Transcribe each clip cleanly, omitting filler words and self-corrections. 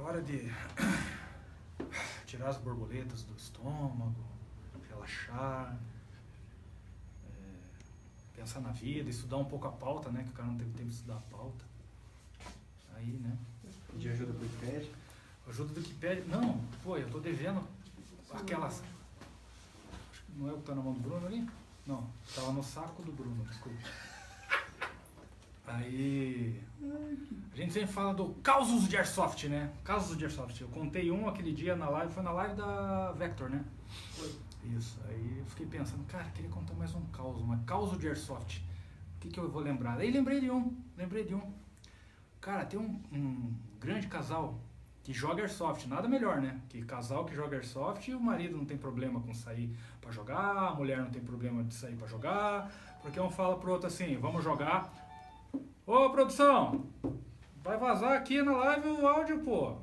hora de tirar as borboletas do estômago, relaxar, pensar na vida, estudar um pouco a pauta, né? Que o cara não teve tempo de estudar a pauta. Aí, né? Pedir ajuda do Wikipedia? Ajuda do Wikipedia? Não, pô, eu tô devendo aquelas... Não é o que tá na mão do Bruno ali? Não, tava no saco do Bruno, desculpa. Aí... A gente sempre fala do causos de Airsoft, né? Causos de Airsoft. Eu contei um aquele dia na live, foi na live da Vector, né? Foi. Isso, aí eu fiquei pensando, cara, queria contar mais um caos, uma causa de Airsoft. O que eu vou lembrar? Aí lembrei de um. Cara, tem um grande casal que joga Airsoft, nada melhor, né? Que casal que joga Airsoft e o marido não tem problema com sair pra jogar, a mulher não tem problema de sair pra jogar, porque um fala pro outro assim, vamos jogar. Ô, produção, vai vazar aqui na live o áudio, pô.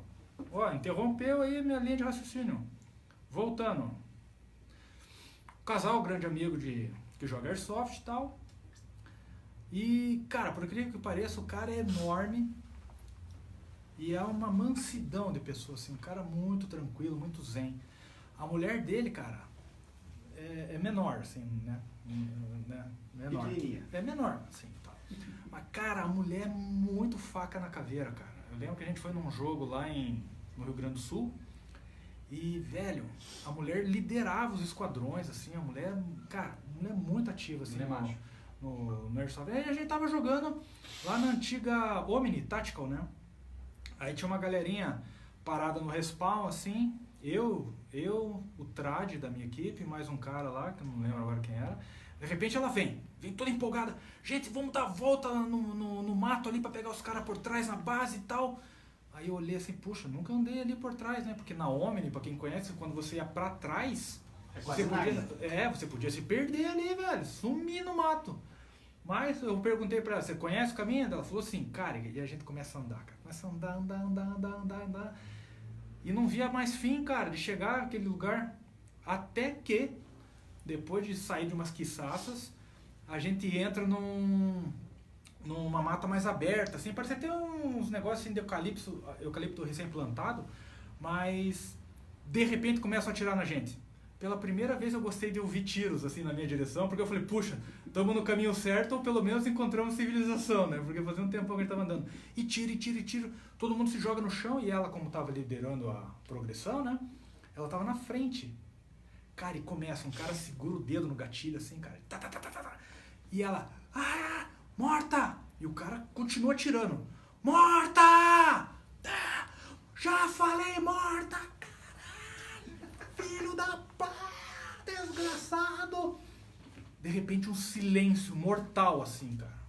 Ó, interrompeu aí minha linha de raciocínio. Voltando. Casal, grande amigo que joga Airsoft e tal. E, cara, por incrível que pareça, o cara é enorme. E é uma mansidão de pessoa, assim. Um cara muito tranquilo, muito zen. A mulher dele, cara, é menor, assim, né? Menor. É menor, assim, tá. Mas, cara, a mulher é muito faca na caveira, cara. Eu lembro que a gente foi num jogo lá no Rio Grande do Sul. E, velho, a mulher liderava os esquadrões, assim, a mulher, cara, muito ativa, assim, no Airsoft. Aí a gente tava jogando lá na antiga Omni Tactical, né? Aí tinha uma galerinha parada no respawn, assim, eu, o Trad da minha equipe, mais um cara lá, que eu não lembro agora quem era. De repente ela vem toda empolgada. Gente, vamos dar a volta no mato ali pra pegar os caras por trás na base e tal. Aí eu olhei assim, puxa, nunca andei ali por trás, né? Porque na Omni, pra quem conhece, quando você ia pra trás, você podia se perder ali, velho, sumir no mato. Mas eu perguntei pra ela, você conhece o caminho? Ela falou assim, cara, e a gente começa a andar, cara. Começa a andar. E não via mais fim, cara, de chegar àquele lugar. Até que, depois de sair de umas quiçaças, a gente entra numa mata mais aberta, assim, parece ter uns negócios assim de eucalipto recém-plantado, mas de repente começam a atirar na gente. Pela primeira vez eu gostei de ouvir tiros assim na minha direção, porque eu falei, puxa, estamos no caminho certo ou pelo menos encontramos civilização, né? Porque fazia um tempão que a gente estava andando. E tiro, todo mundo se joga no chão e ela, como estava liderando a progressão, né? Ela estava na frente. Cara, e começa, um cara segura o dedo no gatilho assim, cara, e ela, morta! E o cara continua atirando. Morta! Já falei morta! Caralho! Filho da pá! Desgraçado! De repente um silêncio mortal assim, cara.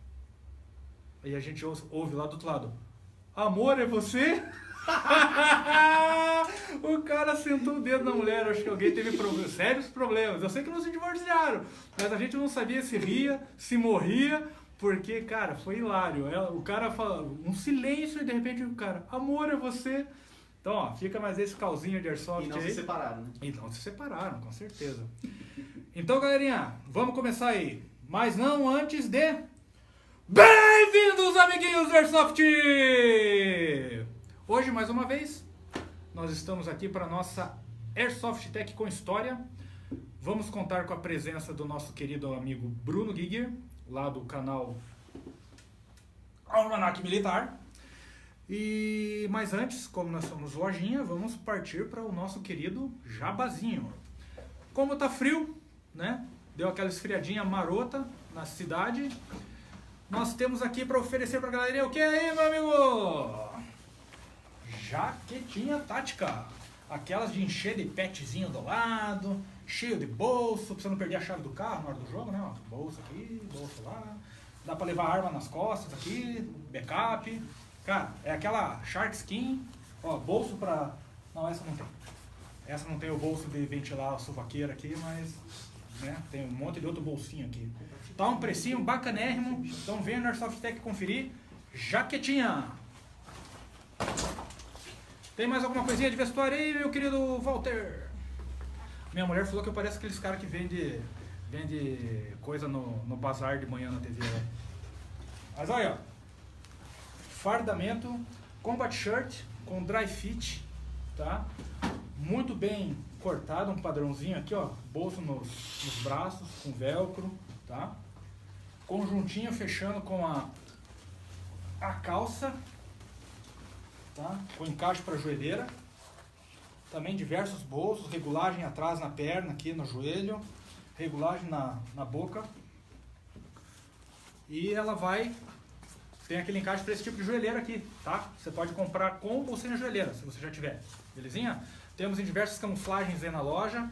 Aí a gente ouve lá do outro lado. Amor, é você? O cara sentou o dedo na mulher. Acho que alguém teve sérios problemas. Eu sei que não se divorciaram, mas a gente não sabia se ria, se morria. Porque, cara, foi hilário. O cara fala, um silêncio e de repente o cara, amor, é você. Então, ó, fica mais esse calzinho de Airsoft aí. E não se separaram, né? E não se separaram, com certeza. Então, galerinha, vamos começar aí. Mas não antes de... Bem-vindos, amiguinhos do Airsoft! Hoje, mais uma vez, nós estamos aqui para a nossa Airsoft Tech com História. Vamos contar com a presença do nosso querido amigo Bruno Giger, lá do canal Almanac Militar. Mas antes, como nós somos lojinha, vamos partir para o nosso querido jabazinho. Como tá frio, né? Deu aquela esfriadinha marota na cidade. Nós temos aqui para oferecer para a galerinha o que aí, meu amigo? Jaquetinha tática. Aquelas de encher de petzinho do lado, cheio de bolso, pra você não perder a chave do carro na hora do jogo, né? Ó, bolsa aqui, bolsa lá. Dá pra levar arma nas costas aqui, backup. Cara, é aquela Shark Skin, ó, bolso pra... Não, essa não tem. Essa não tem o bolso de ventilar a suvaqueira aqui, mas... né, tem um monte de outro bolsinho aqui. Tá um precinho bacanérrimo, então venha no Airsoft Tech conferir. Jaquetinha. Tem mais alguma coisinha de vestuário aí, meu querido Walter? Minha mulher falou que eu pareço aqueles caras que vende coisa no bazar de manhã na TV. Né? Mas olha, ó. Fardamento, combat shirt, com dry fit, tá? Muito bem cortado, um padrãozinho aqui, ó, bolso nos braços, com velcro, tá? Conjuntinho fechando com a calça, tá? Com encaixe para joelheira. Também diversos bolsos, regulagem atrás na perna, aqui no joelho, regulagem na boca. E ela tem aquele encaixe para esse tipo de joelheira aqui, tá? Você pode comprar com ou sem a joelheira, se você já tiver, belezinha? Temos em diversas camuflagens aí na loja.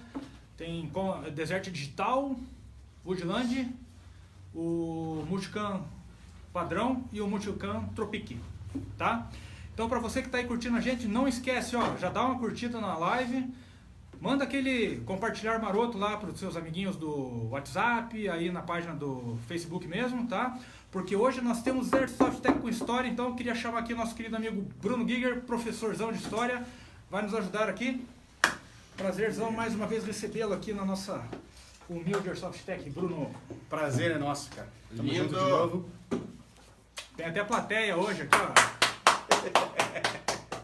Tem Desert Digital, Woodland, o Multicam padrão e o Multicam Tropic, tá? Então, para você que está aí curtindo a gente, não esquece, ó, já dá uma curtida na live, manda aquele compartilhar maroto lá para os seus amiguinhos do WhatsApp, aí na página do Facebook mesmo, tá? Porque hoje nós temos Airsoft Tech com História, então eu queria chamar aqui nosso querido amigo Bruno Giger, professorzão de História, vai nos ajudar aqui. Prazerzão mais uma vez recebê-lo aqui na nossa humilde Airsoft Tech. Bruno. Prazer é nosso, cara. Tamo Lindo. junto de novo. Tem até plateia hoje aqui, ó.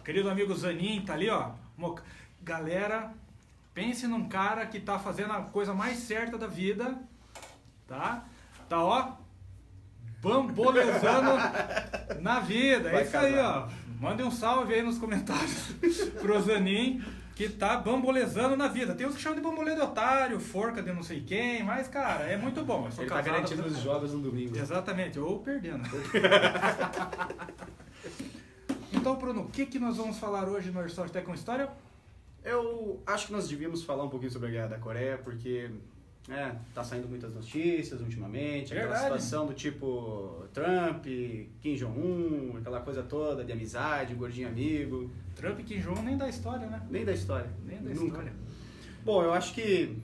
Querido amigo Zanin, tá ali, ó. Galera, pense num cara que tá fazendo a coisa mais certa da vida, tá? Tá, ó, bambolezando na vida. É Vai isso aí, casar. ó. Mandem um salve aí nos comentários pro Zanin, que tá bambolezando na vida. Tem uns que chamam de bambolê de otário, forca de não sei quem, mas, cara, é muito bom. Eu sou Ele tá casado, garantindo os jogos no domingo. Exatamente, ou perdendo. Então, Bruno, o que nós vamos falar hoje no Airsoft Tech com História? Eu acho que nós devíamos falar um pouquinho sobre a Guerra da Coreia, porque tá saindo muitas notícias ultimamente, aquela Verdade. situação do tipo Trump, Kim Jong-un, aquela coisa toda de amizade, gordinho amigo, Trump e Kim Jong nem da história, né? nem da história. Nem da Nunca. história. Bom, eu acho que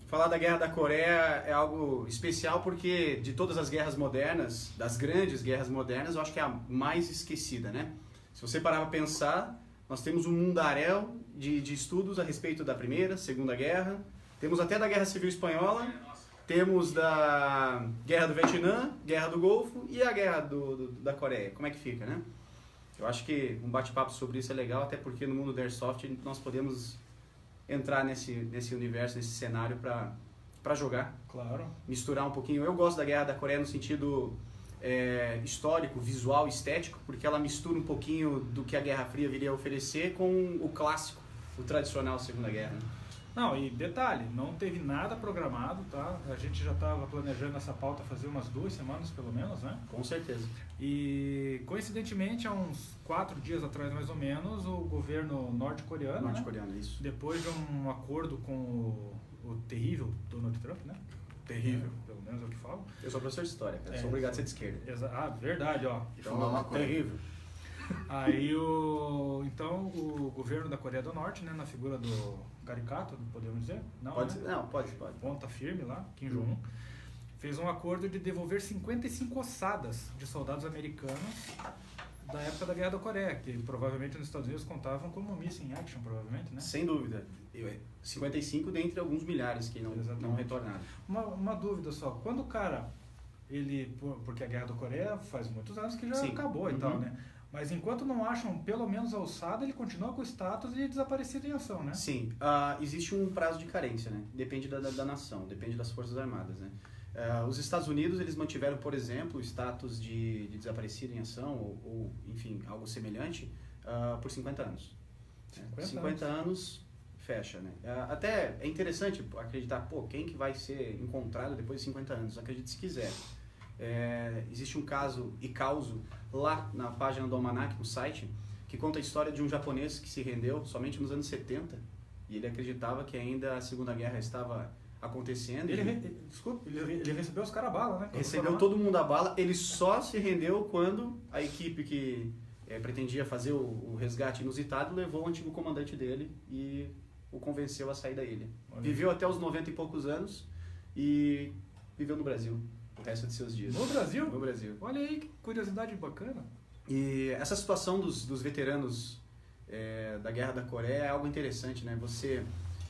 falar da Guerra da Coreia é algo especial porque de todas as guerras modernas, das grandes guerras modernas, eu acho que é a mais esquecida, né? Se você parar para pensar, nós temos um mundaréu de estudos a respeito da Primeira, Segunda Guerra, temos até da Guerra Civil Espanhola, temos da Guerra do Vietnã, Guerra do Golfo e a Guerra da Coreia. Como é que fica, né? Eu acho que um bate-papo sobre isso é legal, até porque no mundo do Airsoft nós podemos entrar nesse universo, nesse cenário para jogar, Claro. misturar um pouquinho. Eu gosto da Guerra da Coreia no sentido histórico, visual, estético, porque ela mistura um pouquinho do que a Guerra Fria viria a oferecer com o clássico, o tradicional Segunda Guerra. Né? Não, e detalhe, não teve nada programado, tá? A gente já estava planejando essa pauta fazer umas 2 semanas, pelo menos, né? Com certeza. E, coincidentemente, há uns 4 dias atrás, mais ou menos, o governo norte-coreano, né? Norte-coreano, isso. Depois de um acordo com o terrível Donald Trump, né? Terrível. Pelo menos é o que falo. Eu sou professor de história, cara. Sou obrigado a ser de esquerda. Verdade, ó. Então, terrível. Aí então o governo da Coreia do Norte, né, na figura do caricato, podemos dizer? Não, Pode né? ser? Não, pode. Ponta firme lá, Kim Jong-un, fez um acordo de devolver 55 ossadas de soldados americanos da época da Guerra da Coreia, que provavelmente nos Estados Unidos contavam como missing action, provavelmente, né? Sem dúvida. 55 dentre alguns milhares que não Exatamente. retornaram. Uma dúvida só, quando o cara, porque a Guerra da Coreia faz muitos anos que já Sim. acabou e Uhum. tal, né? Mas enquanto não acham pelo menos a ossada, ele continua com o status de desaparecido em ação, né? Sim, existe um prazo de carência, né? Depende da nação, depende das Forças Armadas, né? Os Estados Unidos, eles mantiveram, por exemplo, o status de desaparecido em ação, ou enfim, algo semelhante, por 50 anos. 50 anos fecha, né? Até é interessante acreditar, quem que vai ser encontrado depois de 50 anos? Acredite se quiser. Existe um caso e causo lá na página do Almanac, no site, que conta a história de um japonês que se rendeu somente nos anos 70 e ele acreditava que ainda a Segunda Guerra estava acontecendo. Ele recebeu os caras a bala, né? Recebeu todo mundo a bala, ele só se rendeu quando a equipe que pretendia fazer o resgate inusitado levou o antigo comandante dele e o convenceu a sair da ilha. Viveu até os 90 e poucos anos e viveu no Brasil o resto de seus dias. No Brasil? No Brasil. Olha aí, que curiosidade bacana. E essa situação dos veteranos da Guerra da Coreia é algo interessante, né? Você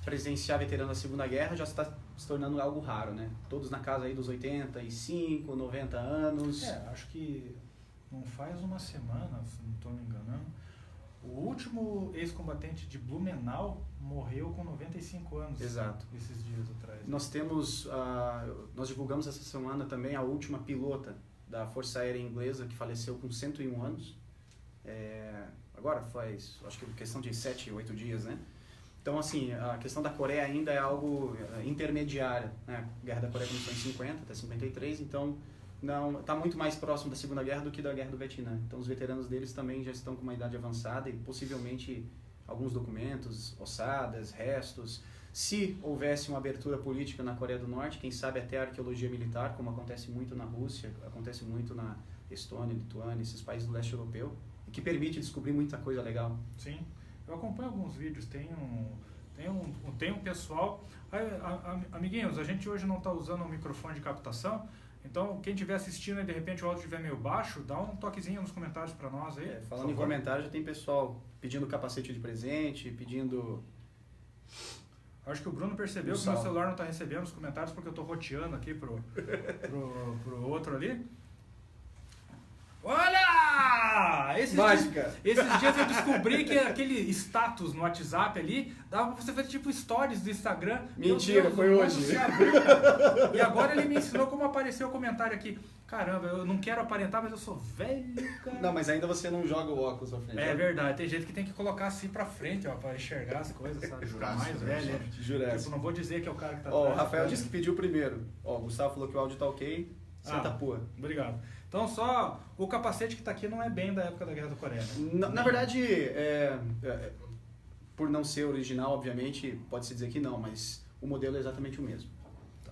presenciar veterano da Segunda Guerra já está se tornando algo raro, né? Todos na casa aí dos 85, 90 anos. Acho que não faz uma semana, se não estou me enganando, o último ex-combatente de Blumenau morreu com 95 anos. Exato. Esses dias atrás. Nós temos, nós divulgamos essa semana também a última pilota da Força Aérea Inglesa que faleceu com 101 anos. Agora faz, acho que questão de 7, 8 dias, né? Então, assim, a questão da Coreia ainda é algo intermediário, né? A Guerra da Coreia começou em 50 até 53, então não está muito mais próximo da Segunda Guerra do que da Guerra do Vietnã. Então, os veteranos deles também já estão com uma idade avançada e possivelmente alguns documentos, ossadas, restos. Se houvesse uma abertura política na Coreia do Norte, quem sabe até a arqueologia militar, como acontece muito na Rússia, acontece muito na Estônia, Lituânia, esses países do leste europeu, e que permite descobrir muita coisa legal. Sim. Eu acompanho alguns vídeos, tem um pessoal... Amiguinhos, a gente hoje não está usando um microfone de captação, então quem estiver assistindo e de repente o áudio estiver meio baixo, dá um toquezinho nos comentários para nós aí. Falando em comentários, já tem pessoal pedindo capacete de presente, pedindo... Acho que o Bruno percebeu que meu celular não está recebendo os comentários porque eu estou roteando aqui pro outro ali. Olha! Esses dias eu descobri que aquele status no WhatsApp ali dava pra você fazer tipo stories do Instagram. Mentira, Deus, foi hoje. E agora ele me ensinou como apareceu o comentário aqui. Caramba, eu não quero aparentar, mas eu sou velho, cara. Não, mas ainda você não joga o óculos à frente. É verdade, tem gente que tem que colocar assim pra frente, ó, pra enxergar as coisas, sabe? Mais velho. Jurássico. Tipo, não vou dizer que é o cara que tá Ó, atrás. o Rafael disse que pediu primeiro. Ó, o Gustavo falou que o áudio tá ok. Senta pua. Obrigado. Então só o capacete que tá aqui não é bem da época da Guerra da Coreia, né? Na verdade, por não ser original, obviamente, pode-se dizer que não, mas o modelo é exatamente o mesmo.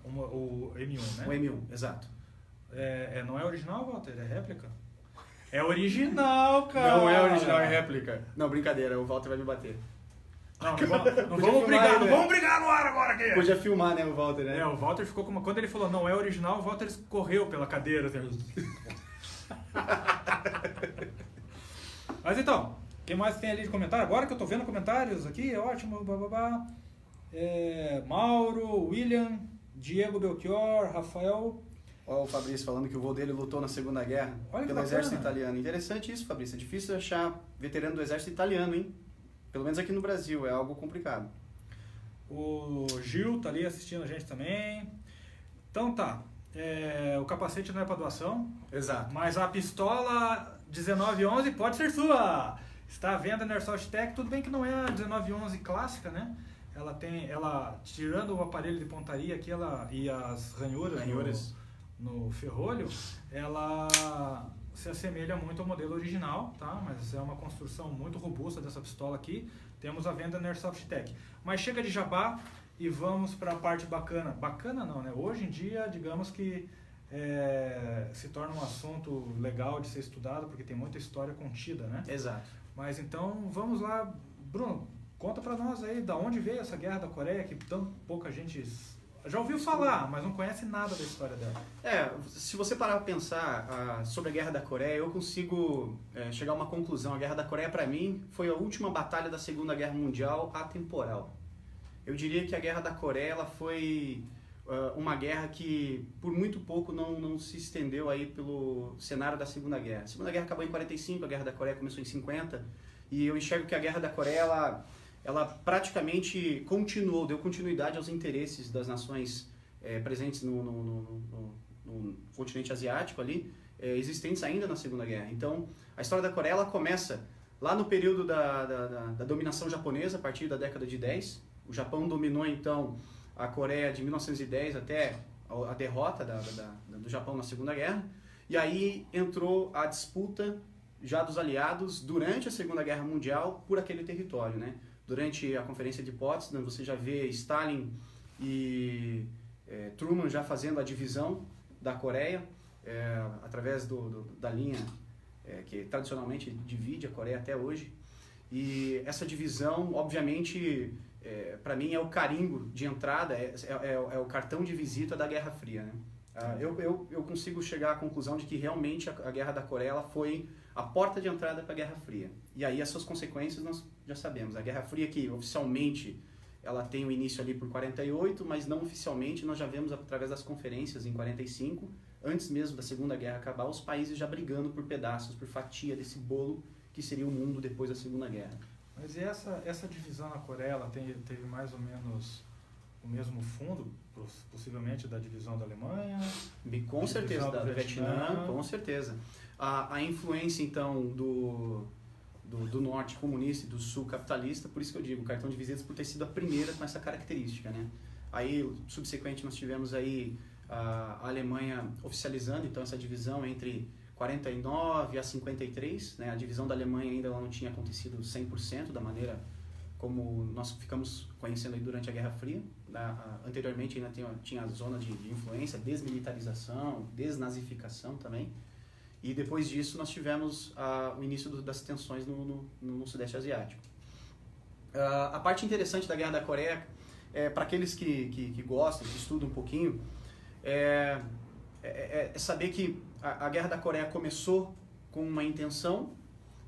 O M1, né? O M1, exato. Não é original, Walter? É réplica? É original, cara! Não é original, é réplica. Não, brincadeira, o Walter vai me bater. Não vamos brigar, não vamos brigar no ar agora aqui! Podia filmar, né, o Walter, né? O Walter ficou com uma... Quando ele falou não é original, o Walter correu pela cadeira. Mas então, o que mais tem ali de comentário? Agora que eu tô vendo comentários aqui, é ótimo, bababá. Mauro, William, Diego Belchior, Rafael... Olha o Fabrício falando que o vô dele lutou na Segunda Guerra pelo exército italiano. Interessante isso, Fabrício. É difícil achar veterano do exército italiano, hein? Pelo menos aqui no Brasil, é algo complicado. O Gil tá ali assistindo a gente também. Então tá, o capacete não é para doação. Exato. Mas a pistola 1911 pode ser sua. Está à venda na Airsoft Tech. Tudo bem que não é a 1911 clássica, né? Ela tirando o aparelho de pontaria aqui, e as ranhuras no ferrolho, ela se assemelha muito ao modelo original, tá? Mas é uma construção muito robusta dessa pistola aqui. Temos a venda na Airsoft Tech. Mas chega de jabá e vamos para a parte bacana. Bacana não, né? Hoje em dia, digamos que se torna um assunto legal de ser estudado, porque tem muita história contida, né? Exato. Mas então, vamos lá. Bruno, conta para nós aí, da onde veio essa Guerra da Coreia, que tão pouca gente... Já ouviu falar, mas não conhece nada da história dela. Se você parar para pensar sobre a Guerra da Coreia, eu consigo chegar a uma conclusão. A Guerra da Coreia, para mim, foi a última batalha da Segunda Guerra Mundial atemporal. Eu diria que a Guerra da Coreia ela foi uma guerra que, por muito pouco, não se estendeu aí pelo cenário da Segunda Guerra. A Segunda Guerra acabou em 45, a Guerra da Coreia começou em 50, e eu enxergo que a Guerra da Coreia... ela praticamente deu continuidade aos interesses das nações presentes no continente asiático ali, existentes ainda na Segunda Guerra. Então, a história da Coreia ela começa lá no período da dominação japonesa, a partir da década de 10. O Japão dominou, então, a Coreia de 1910 até a derrota do Japão na Segunda Guerra. E aí entrou a disputa já dos aliados durante a Segunda Guerra Mundial por aquele território, né? Durante a Conferência de Potsdam, você já vê Stalin e Truman já fazendo a divisão da Coreia através da linha que tradicionalmente divide a Coreia até hoje. E essa divisão, obviamente, para mim é o carimbo de entrada, é o cartão de visita da Guerra Fria, né? Eu consigo chegar à conclusão de que realmente a Guerra da Coreia ela foi a porta de entrada para a Guerra Fria. E aí as suas consequências nós já sabemos. A Guerra Fria que oficialmente ela tem o início ali por 48, mas não oficialmente nós já vemos através das conferências em 45, antes mesmo da Segunda Guerra acabar, os países já brigando por pedaços, por fatia desse bolo que seria o mundo depois da Segunda Guerra. Mas e essa divisão na Coreia, ela teve mais ou menos o mesmo fundo, possivelmente da divisão da Alemanha? Com certeza, do Vietnã, com certeza. A influência, então, do norte comunista e do sul capitalista, por isso que eu digo, o cartão de visitas por ter sido a primeira com essa característica, né? Aí, subsequente, nós tivemos aí a Alemanha oficializando, então, essa divisão entre 49 a 53, né? A divisão da Alemanha ainda não tinha acontecido 100% da maneira como nós ficamos conhecendo aí durante a Guerra Fria. Anteriormente ainda tinha a zona de influência, desmilitarização, desnazificação também. E depois disso nós tivemos o início das tensões no Sudeste Asiático. A parte interessante da Guerra da Coreia, para aqueles que gostam, que estudam um pouquinho, é saber que a Guerra da Coreia começou com uma intenção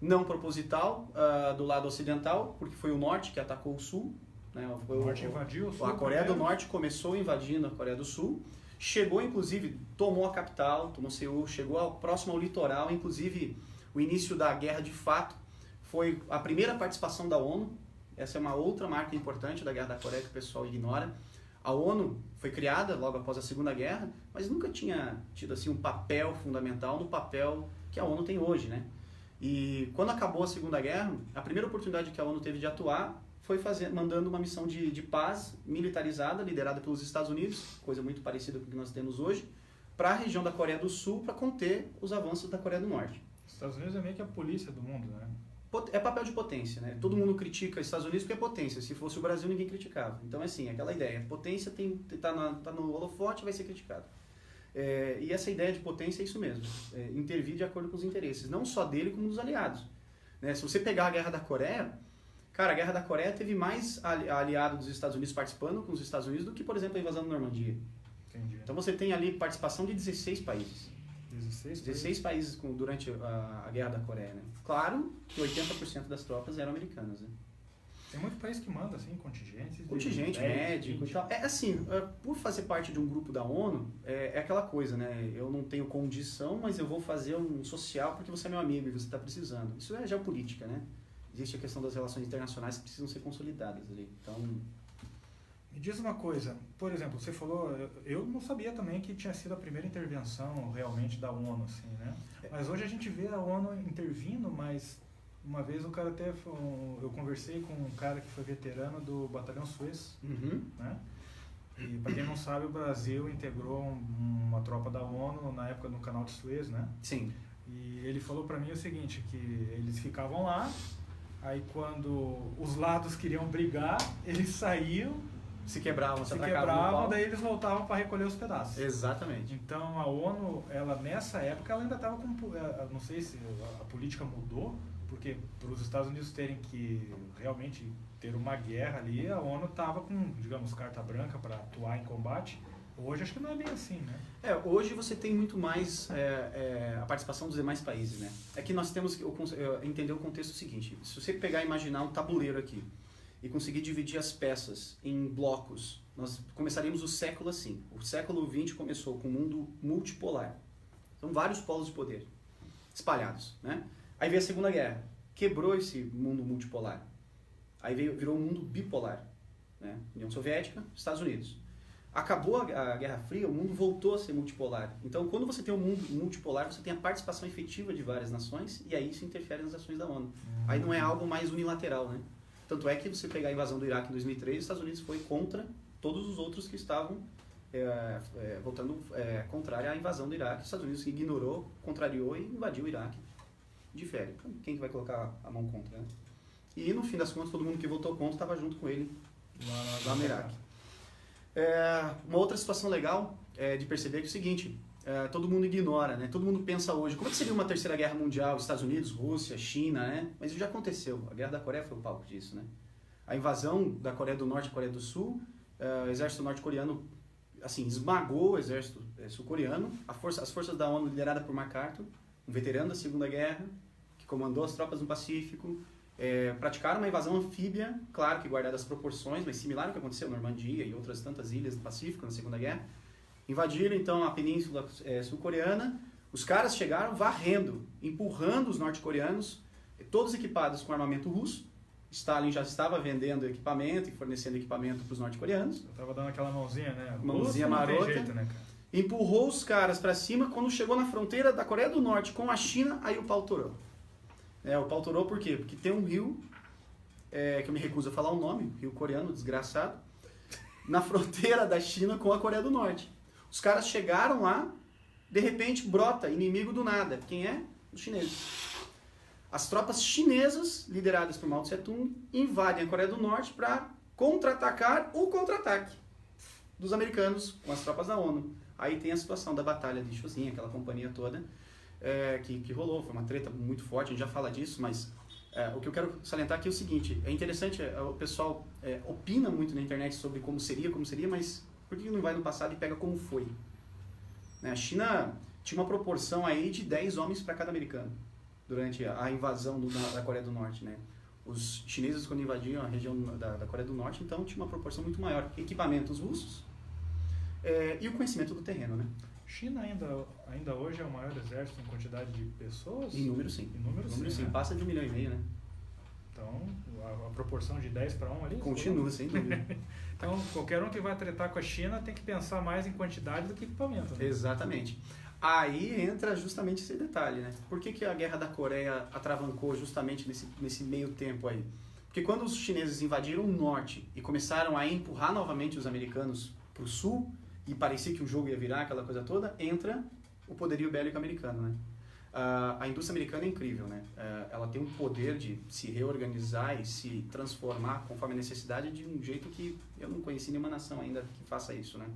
não proposital do lado ocidental, porque foi o norte que atacou o sul. Né? O norte invadiu o sul. A Coreia do Norte começou invadindo a Coreia do Sul, chegou inclusive, tomou a capital, tomou Seul, chegou próximo ao litoral, inclusive o início da guerra de fato foi a primeira participação da ONU. Essa é uma outra marca importante da Guerra da Coreia que o pessoal ignora. A ONU foi criada logo após a Segunda Guerra, mas nunca tinha tido assim um papel fundamental no papel que a ONU tem hoje, né? E quando acabou a Segunda Guerra, a primeira oportunidade que a ONU teve de atuar foi mandando uma missão de paz militarizada, liderada pelos Estados Unidos, coisa muito parecida com o que nós temos hoje, para a região da Coreia do Sul, para conter os avanços da Coreia do Norte. Os Estados Unidos é meio que a polícia do mundo, né? É papel de potência, né? Todo mundo critica os Estados Unidos porque é potência. Se fosse o Brasil, ninguém criticava. Então, é assim, aquela ideia. Potência tá no holofote, vai ser criticado. E essa ideia de potência é isso mesmo. Intervir de acordo com os interesses, não só dele, como dos aliados. Né? Se você pegar a Guerra da Coreia, cara, a Guerra da Coreia teve mais aliado dos Estados Unidos participando com os Estados Unidos do que, por exemplo, a invasão da Normandia. Entendi. Então, você tem ali participação de 16 países. 16 países durante a Guerra da Coreia, né? Claro que 80% das tropas eram americanas, né? Tem muito país que manda, assim, contingentes. Contingente, médico e tal. Assim, por fazer parte de um grupo da ONU, é aquela coisa, né? Eu não tenho condição, mas eu vou fazer um social porque você é meu amigo e você está precisando. Isso é geopolítica, né? Existe a questão das relações internacionais que precisam ser consolidadas ali. Então... Me diz uma coisa, por exemplo, você falou, eu não sabia também que tinha sido a primeira intervenção realmente da ONU, assim, né? Mas hoje a gente vê a ONU intervindo, mas uma vez eu conversei com um cara que foi veterano do Batalhão Suez, né? E para quem não sabe, o Brasil integrou uma tropa da ONU na época no Canal de Suez, né? Sim. E ele falou para mim o seguinte, que eles ficavam lá, aí quando os lados queriam brigar, eles saíam, se quebravam, daí eles voltavam para recolher os pedaços. Exatamente. Então a ONU, ela nessa época, ela ainda estava com, não sei se a política mudou, porque para os Estados Unidos terem que realmente ter uma guerra ali, a ONU estava com, digamos, carta branca para atuar em combate. Hoje acho que não é bem assim, né? Hoje você tem muito mais a participação dos demais países, né? É que nós temos que entender o contexto seguinte. Se você pegar e imaginar um tabuleiro aqui, e conseguir dividir as peças em blocos, nós começaríamos o século assim. O século XX começou com um mundo multipolar. São vários polos de poder espalhados, né? Aí veio a Segunda Guerra, quebrou esse mundo multipolar. Aí virou um mundo bipolar, né? União Soviética, Estados Unidos. Acabou a Guerra Fria, o mundo voltou a ser multipolar. Então, quando você tem um mundo multipolar, você tem a participação efetiva de várias nações e aí isso interfere nas ações da ONU. Aí não é algo mais unilateral, né? Tanto é que você pegar a invasão do Iraque em 2003, os Estados Unidos foi contra todos os outros que estavam votando contrário à invasão do Iraque. Os Estados Unidos ignorou, contrariou e invadiu o Iraque. Difere. Quem que vai colocar a mão contra, né? E no fim das contas, todo mundo que votou contra estava junto com ele lá no Iraque. Uma outra situação legal de perceber que é o seguinte, todo mundo ignora, né? Todo mundo pensa hoje, como é que seria uma terceira guerra mundial, Estados Unidos, Rússia, China, né? Mas isso já aconteceu, a Guerra da Coreia foi o palco disso, né? A invasão da Coreia do Norte e Coreia do Sul, o exército norte-coreano, assim, esmagou o exército sul-coreano, as forças da ONU lideradas por MacArthur, um veterano da Segunda Guerra, que comandou as tropas no Pacífico, praticaram uma invasão anfíbia, claro que guardada as proporções, mas similar ao que aconteceu na Normandia e outras tantas ilhas do Pacífico na Segunda Guerra. Invadiram então a península sul-coreana, os caras chegaram varrendo, empurrando os norte-coreanos todos equipados com armamento russo. Stalin já estava vendendo equipamento e fornecendo equipamento para os norte-coreanos. Eu tava dando aquela mãozinha, né? Mãozinha Russo não tem marota. jeito, né, cara? Empurrou os caras para cima. Quando chegou na fronteira da Coreia do Norte com a China, aí o pau torou. O pau torou por quê? Porque tem um rio, que eu me recuso a falar o nome, rio coreano, desgraçado, na fronteira da China com a Coreia do Norte. Os caras chegaram lá, de repente brota inimigo do nada. Quem é? Os chineses. As tropas chinesas, lideradas por Mao Tse-tung, invadem a Coreia do Norte para contra-atacar o contra-ataque dos americanos com as tropas da ONU. Aí tem a situação da Batalha de Chosin, aquela companhia toda que rolou. Foi uma treta muito forte, a gente já fala disso, mas o que eu quero salientar aqui é o seguinte. É interessante, o pessoal opina muito na internet sobre como seria, mas por que não vai no passado e pega como foi? A China tinha uma proporção aí de 10 homens para cada americano durante a invasão da Coreia do Norte, né? Os chineses, quando invadiam a região da Coreia do Norte, então tinha uma proporção muito maior. Equipamentos russos e o conhecimento do terreno, né? China ainda hoje é o maior exército em quantidade de pessoas? Em número, sim. Em número, sim, né? Passa de 1,5 milhão, né? Então, a proporção de 10 para 1 ali? Continua, sem dúvida. Então, qualquer um que vai tretar com a China tem que pensar mais em quantidade do que equipamento, né? Exatamente. Aí entra justamente esse detalhe, né? Por que a Guerra da Coreia atravancou justamente nesse meio tempo aí? Porque quando os chineses invadiram o norte e começaram a empurrar novamente os americanos para o sul, e parecia que o jogo ia virar, aquela coisa toda, entra o poderio bélico americano, né? A indústria americana é incrível, né? Ela tem um poder de se reorganizar e se transformar conforme a necessidade de um jeito que eu não conheci nenhuma nação ainda que faça isso, né?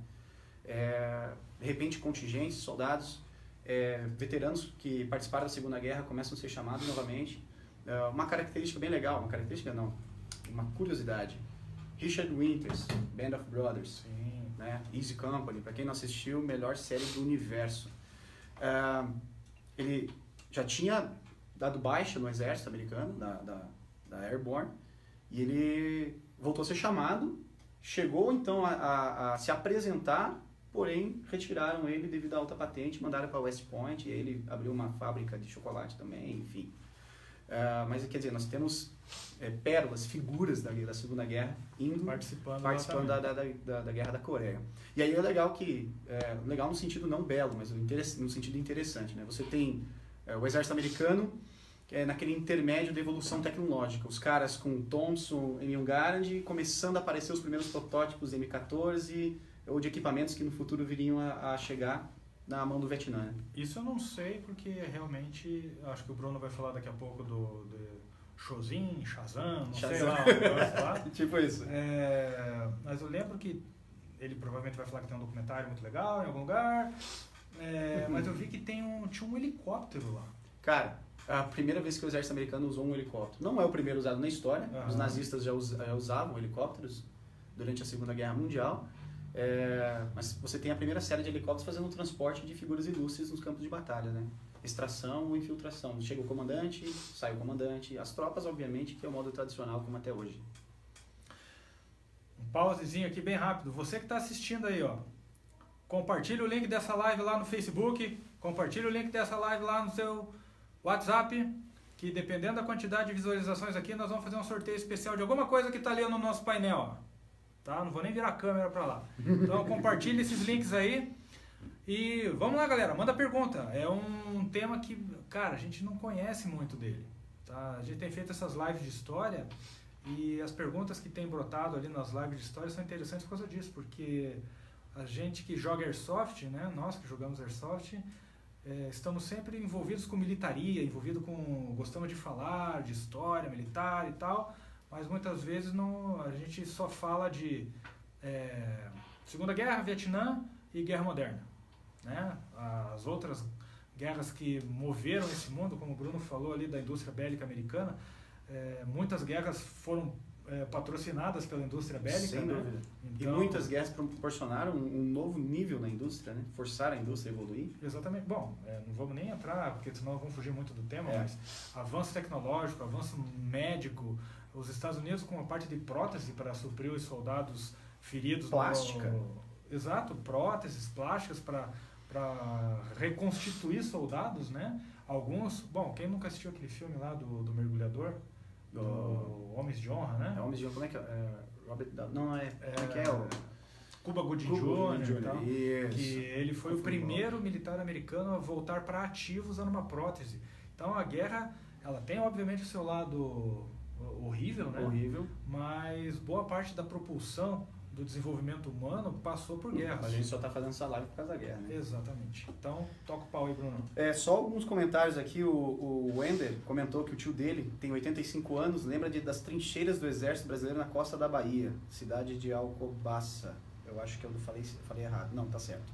De repente, contingentes, soldados, veteranos que participaram da Segunda Guerra começam a ser chamados novamente. Uma característica bem legal, uma curiosidade. Richard Winters, Band of Brothers, Sim. né? Easy Company, para quem não assistiu, melhor série do universo. Ele já tinha dado baixa no exército americano, da Airborne, e ele voltou a ser chamado, chegou então a se apresentar, porém retiraram ele devido à alta patente, mandaram para West Point, e ele abriu uma fábrica de chocolate também, enfim. Mas quer dizer, nós temos pérolas, figuras da Segunda Guerra indo participando da Guerra da Coreia. E aí é legal legal no sentido não belo, mas no sentido interessante, né? Você tem o exército americano naquele intermédio da evolução tecnológica, os caras com Thompson, M1 Garand, começando a aparecer os primeiros protótipos M14 ou de equipamentos que no futuro viriam a chegar na mão do Vietnã, né? Isso eu não sei, porque realmente, acho que o Bruno vai falar daqui a pouco do Chosin, Shazam, não sei lá, o negócio lá. Tipo isso. Mas eu lembro que ele provavelmente vai falar que tem um documentário muito legal em algum lugar, mas eu vi que tinha um helicóptero lá. Cara, a primeira vez que o exército americano usou um helicóptero, não é o primeiro usado na história, os nazistas já usavam helicópteros durante a Segunda Guerra Mundial, mas você tem a primeira série de helicópteros fazendo o transporte de figuras ilustres nos campos de batalha, né? Extração ou infiltração. Chega o comandante, sai o comandante, as tropas, obviamente, que é o modo tradicional como até hoje. Um pausezinho aqui bem rápido. Você que está assistindo aí, ó, compartilha o link dessa live lá no Facebook, compartilha o link dessa live lá no seu WhatsApp, que dependendo da quantidade de visualizações aqui, nós vamos fazer um sorteio especial de alguma coisa que está ali no nosso painel, ó. Tá? Não vou nem virar a câmera para lá. Então compartilha esses links aí. E vamos lá, galera, manda pergunta. É um tema que, cara, a gente não conhece muito dele. Tá? A gente tem feito essas lives de história e as perguntas que tem brotado ali nas lives de história são interessantes por causa disso, porque a gente que joga Airsoft, né, nós que jogamos Airsoft, estamos sempre envolvidos com militaria, gostamos de falar de história militar e tal, mas muitas vezes a gente só fala de Segunda Guerra, Vietnã e Guerra Moderna. Né? As outras guerras que moveram esse mundo, como o Bruno falou ali da indústria bélica americana, muitas guerras foram patrocinadas pela indústria bélica. Sem dúvida. Então, e muitas guerras proporcionaram um novo nível na indústria, né? Forçaram a indústria a evoluir. Exatamente. Bom, não vamos nem entrar, porque senão vamos fugir muito do tema, mas avanço tecnológico, avanço médico, os Estados Unidos com uma parte de prótese para suprir os soldados feridos. Plástica. Exato, próteses plásticas para reconstituir soldados, né? Alguns... Bom, quem nunca assistiu aquele filme lá do mergulhador? Do Homens de Honra, né? É Homens de Honra, como é que é? Robert Downey. Não, como é que é? Cuba Gooding Jr. e tal. Que ele foi o primeiro militar americano a voltar para ativo usando uma prótese. Então a guerra, ela tem obviamente o seu lado horrível, né? Horrível. Mas boa parte da propulsão do desenvolvimento humano passou por guerras. A gente só tá fazendo essa live por causa da guerra, né? Exatamente. Então, toca o pau aí, Bruno. Só alguns comentários aqui. O Wender comentou que o tio dele tem 85 anos, lembra das trincheiras do exército brasileiro na costa da Bahia, cidade de Alcobaça. Eu acho que eu falei errado. Não, tá certo.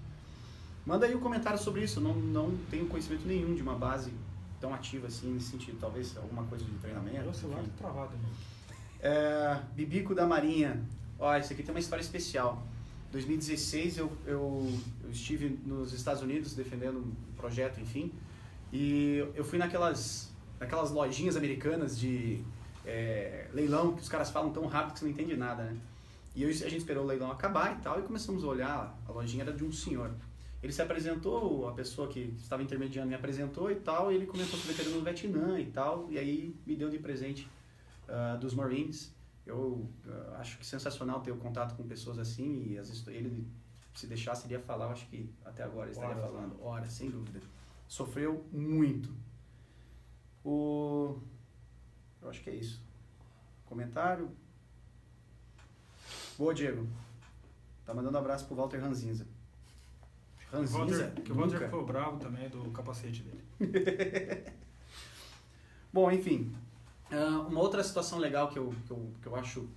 Manda aí um comentário sobre isso. Não tenho conhecimento nenhum de uma base tão ativa assim, nesse sentido. Talvez alguma coisa de treinamento. Meu celular tá travado, né? Bibico da Marinha. Ó, esse aqui tem uma história especial. Em 2016 eu estive nos Estados Unidos defendendo um projeto, enfim. E eu fui naquelas lojinhas americanas de leilão, que os caras falam tão rápido que você não entende nada, né? E a gente esperou o leilão acabar e tal, e começamos a olhar. A lojinha era de um senhor. Ele se apresentou, a pessoa que estava intermediando me apresentou e tal, e ele comentou sobre veterano no Vietnã e tal, e aí me deu de presente dos Marines. Eu acho que sensacional ter o contato com pessoas assim, e ele, se deixasse, ele ia falar, eu acho que até agora ele estaria falando. Ora, sem dúvida. Sofreu muito. Eu acho que é isso. Comentário? Boa, Diego. Tá mandando um abraço pro Walter Ranzinza. Ranzinza? Que o Walter ficou bravo também do capacete dele. Bom, enfim. Uma outra situação legal que eu acho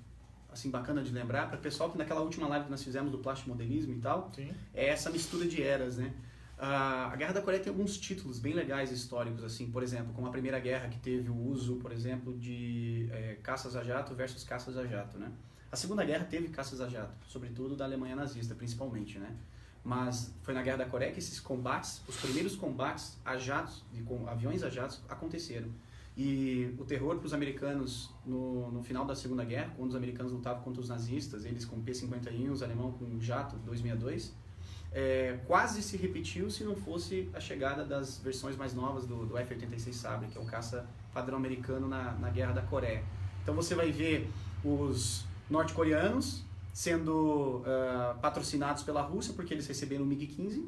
assim, bacana de lembrar, para o pessoal que naquela última live que nós fizemos do plástico modelismo e tal, Sim. é essa mistura de eras, né? A Guerra da Coreia tem alguns títulos bem legais históricos, assim, por exemplo, como a Primeira Guerra, que teve o uso, por exemplo, de caças a jato versus caças a jato, né? A Segunda Guerra teve caças a jato, sobretudo da Alemanha nazista, principalmente, né? Mas foi na Guerra da Coreia que esses combates, os primeiros combates a jatos, com aviões a jatos, aconteceram. E o terror para os americanos no final da Segunda Guerra, quando os americanos lutavam contra os nazistas, eles com P-51, os alemães com jato 262, quase se repetiu se não fosse a chegada das versões mais novas do F-86 Sabre, que é o caça padrão americano na Guerra da Coreia. Então você vai ver os norte-coreanos sendo patrocinados pela Rússia, porque eles receberam o MiG-15,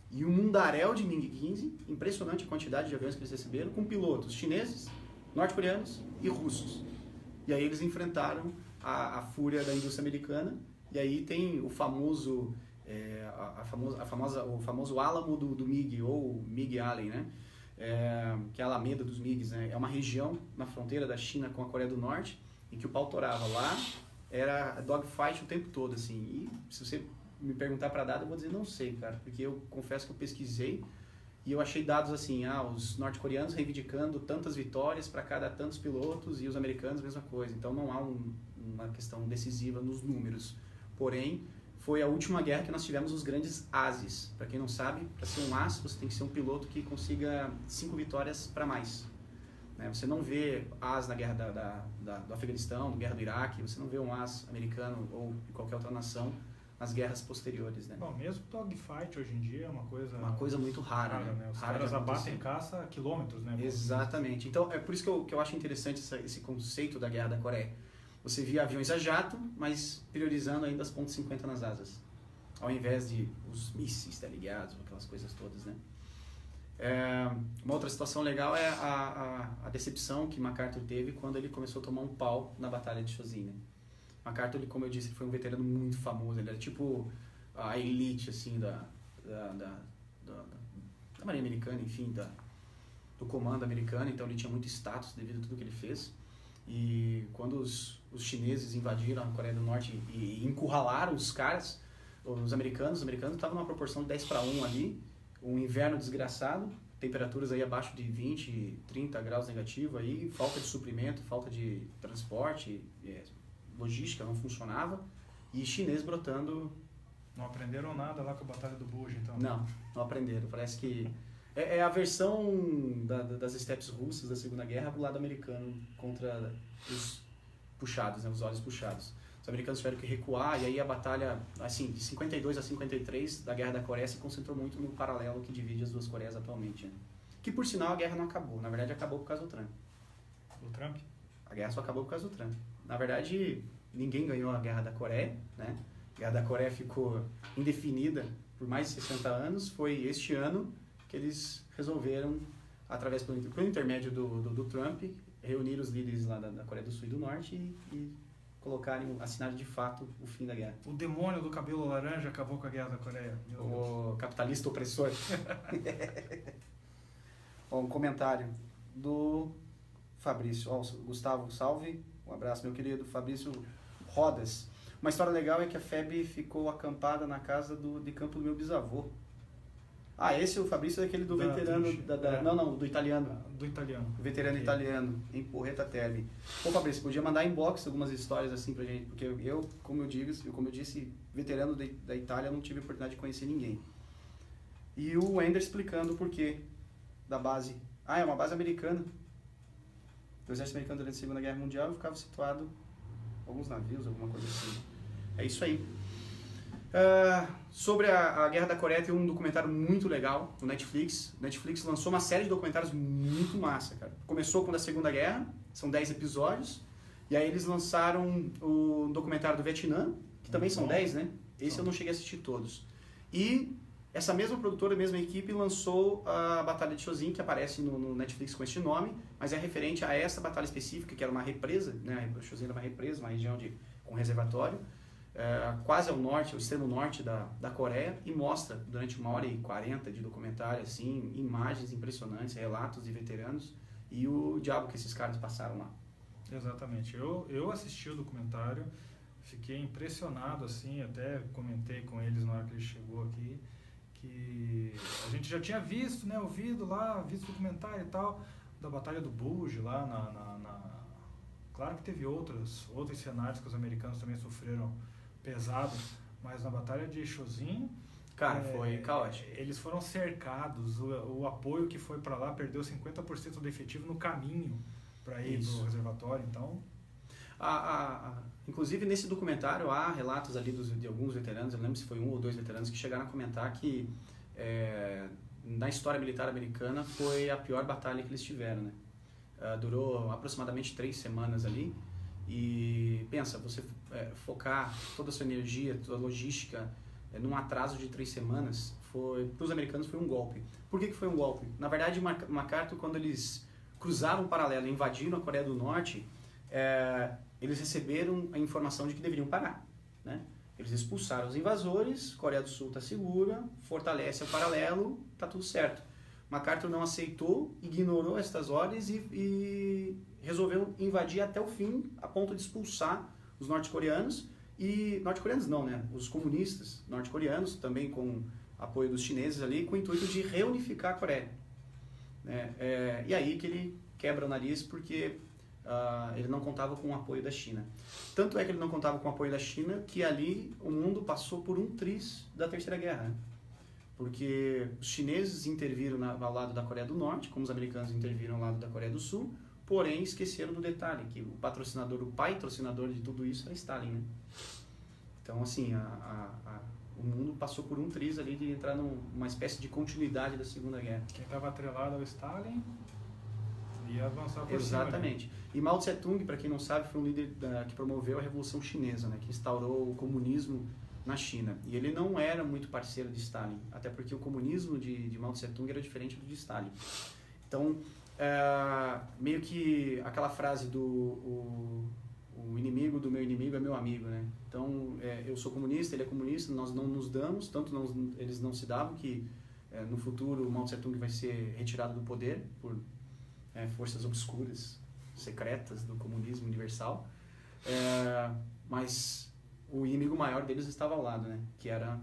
e um mundaréu de MiG-15, impressionante a quantidade de aviões que eles receberam, com pilotos chineses, norte-coreanos e russos. E aí eles enfrentaram a fúria da indústria americana, e aí tem o famoso, o famoso álamo do MiG, ou MiG Allen, né? Que é a Alameda dos MiGs, né? É uma região na fronteira da China com a Coreia do Norte, em que o pau torava. Lá era dogfight o tempo todo, assim, e se você me perguntar para dado, eu vou dizer não sei, cara, porque eu confesso que eu pesquisei e eu achei dados assim, os norte-coreanos reivindicando tantas vitórias para cada tantos pilotos e os americanos mesma coisa, então não há uma questão decisiva nos números, porém foi a última guerra que nós tivemos os grandes ases. Para quem não sabe, para ser um as você tem que ser um piloto que consiga 5 vitórias para mais, né? Você não vê as na guerra do Afeganistão, na guerra do Iraque, você não vê um as americano ou de qualquer outra nação nas guerras posteriores, né? Bom, mesmo dogfight hoje em dia é uma coisa muito rara, né? Os caras abatem caça a quilômetros, né? Exatamente. Então, é por isso que eu acho interessante esse conceito da Guerra da Coreia. Você via aviões a jato, mas priorizando ainda as .50 nas asas, ao invés de os mísseis teleguiados, aquelas coisas todas, né? Uma outra situação legal é a decepção que MacArthur teve quando ele começou a tomar um pau na Batalha de Chosin, né? MacArthur, como eu disse, ele foi um veterano muito famoso. Ele era tipo a elite, assim, da Marinha Americana, enfim, do comando americano. Então ele tinha muito status devido a tudo que ele fez. E quando os chineses invadiram a Coreia do Norte e encurralaram os caras, os americanos estavam numa proporção de 10-1 ali. Um inverno desgraçado, temperaturas aí abaixo de 20, 30 graus negativo aí, falta de suprimento, falta de transporte, logística não funcionava, e chinês brotando. Não aprenderam nada lá com a Batalha do Bulge, então? Não aprenderam. Parece que é a versão das estepes russas da Segunda Guerra pro lado americano, contra os puxados, né, os olhos puxados. Os americanos tiveram que recuar, e aí a batalha, assim, de 52 a 53 da Guerra da Coreia se concentrou muito no paralelo que divide as duas Coreias atualmente, né? Que, por sinal, a guerra não acabou. Na verdade, acabou por causa do Trump. O Trump? A guerra só acabou por causa do Trump. Na verdade, ninguém ganhou a Guerra da Coreia, né? A Guerra da Coreia ficou indefinida por mais de 60 anos. Foi este ano que eles resolveram, através pelo intermédio do Trump, reunir os líderes lá da Coreia do Sul e do Norte e colocarem, assinarem de fato o fim da guerra. O demônio do cabelo laranja acabou com a Guerra da Coreia. Meu Deus. O capitalista opressor. Ó, um comentário do Fabrício. Ó, Gustavo, salve. Um abraço, meu querido Fabrício Rodas. Uma história legal é que a FEB ficou acampada na casa de campo do meu bisavô. Ah, esse é o Fabrício, é aquele do veterano... Não, do italiano. Do italiano. O veterano italiano, em Porreta Terme. Pô, Fabrício, podia mandar inbox algumas histórias assim pra gente, porque eu, como eu disse, veterano da Itália, não tive a oportunidade de conhecer ninguém. E o Wender explicando o porquê da base. Ah, é uma base americana. O exército americano durante a Segunda Guerra Mundial ficava situado alguns navios, alguma coisa assim. É isso aí. Sobre a Guerra da Coreia, tem um documentário muito legal no Netflix. O Netflix lançou uma série de documentários muito massa, cara. Começou com a Segunda Guerra, são 10 episódios. E aí eles lançaram o documentário do Vietnã, que também são 10, né? Esse eu não cheguei a assistir todos. E essa mesma produtora, a mesma equipe, lançou a Batalha de Chosin, que aparece no Netflix com este nome, mas é referente a essa batalha específica, que era uma represa, né? Chosin era uma represa, uma região com reservatório, quase ao norte, ao extremo norte da Coreia, e mostra, durante 1h40 de documentário, assim, imagens impressionantes, relatos de veteranos, e o diabo que esses caras passaram lá. Exatamente. Eu assisti o documentário, fiquei impressionado, assim, até comentei com eles na hora que ele chegou aqui, que a gente já tinha visto, né, visto o documentário e tal, da Batalha do Bulge lá Claro que teve outros cenários que os americanos também sofreram pesado, mas na Batalha de Chosin, cara, foi caótico. Eles foram cercados, o apoio que foi para lá perdeu 50% do efetivo no caminho para ir para o reservatório, então... Inclusive, nesse documentário, há relatos ali de alguns veteranos, eu não lembro se foi 1 ou 2 veteranos, que chegaram a comentar que na história militar americana foi a pior batalha que eles tiveram, né? Durou aproximadamente 3 semanas ali, e pensa, você focar toda a sua energia, toda a logística num atraso de 3 semanas, para os americanos foi um golpe. Por que foi um golpe? Na verdade, MacArthur, quando eles cruzaram o paralelo e invadiram a Coreia do Norte, eles receberam a informação de que deveriam parar, né? Eles expulsaram os invasores, Coreia do Sul está segura, fortalece o paralelo, está tudo certo. MacArthur não aceitou, ignorou estas ordens e resolveu invadir até o fim, a ponto de expulsar os norte-coreanos. E norte-coreanos não, né? Os comunistas norte-coreanos, também com apoio dos chineses ali, com o intuito de reunificar a Coreia. E aí que ele quebra o nariz porque ele não contava com o apoio da China. Tanto é que ele não contava com o apoio da China que ali o mundo passou por um triz da Terceira Guerra, né? Porque os chineses interviram ao lado da Coreia do Norte, como os americanos interviram ao lado da Coreia do Sul, porém esqueceram do detalhe, que o patrocinador de tudo isso era Stalin, né? Então, assim, o mundo passou por um triz ali de entrar numa espécie de continuidade da Segunda Guerra. Quem estava atrelado ao Stalin ia avançar por Exatamente. cima, né? E Mao Tse-tung, para quem não sabe, foi um líder que promoveu a Revolução Chinesa, né? Que instaurou o comunismo na China. E ele não era muito parceiro de Stalin, até porque o comunismo de Mao Tse-tung era diferente do de Stalin. Então, meio que aquela frase o inimigo do meu inimigo é meu amigo, né? Então, eu sou comunista, ele é comunista, nós não nos damos, eles não se davam, que no futuro o Mao Tse-tung vai ser retirado do poder por forças obscuras, secretas do comunismo universal, mas o inimigo maior deles estava ao lado, né? Que era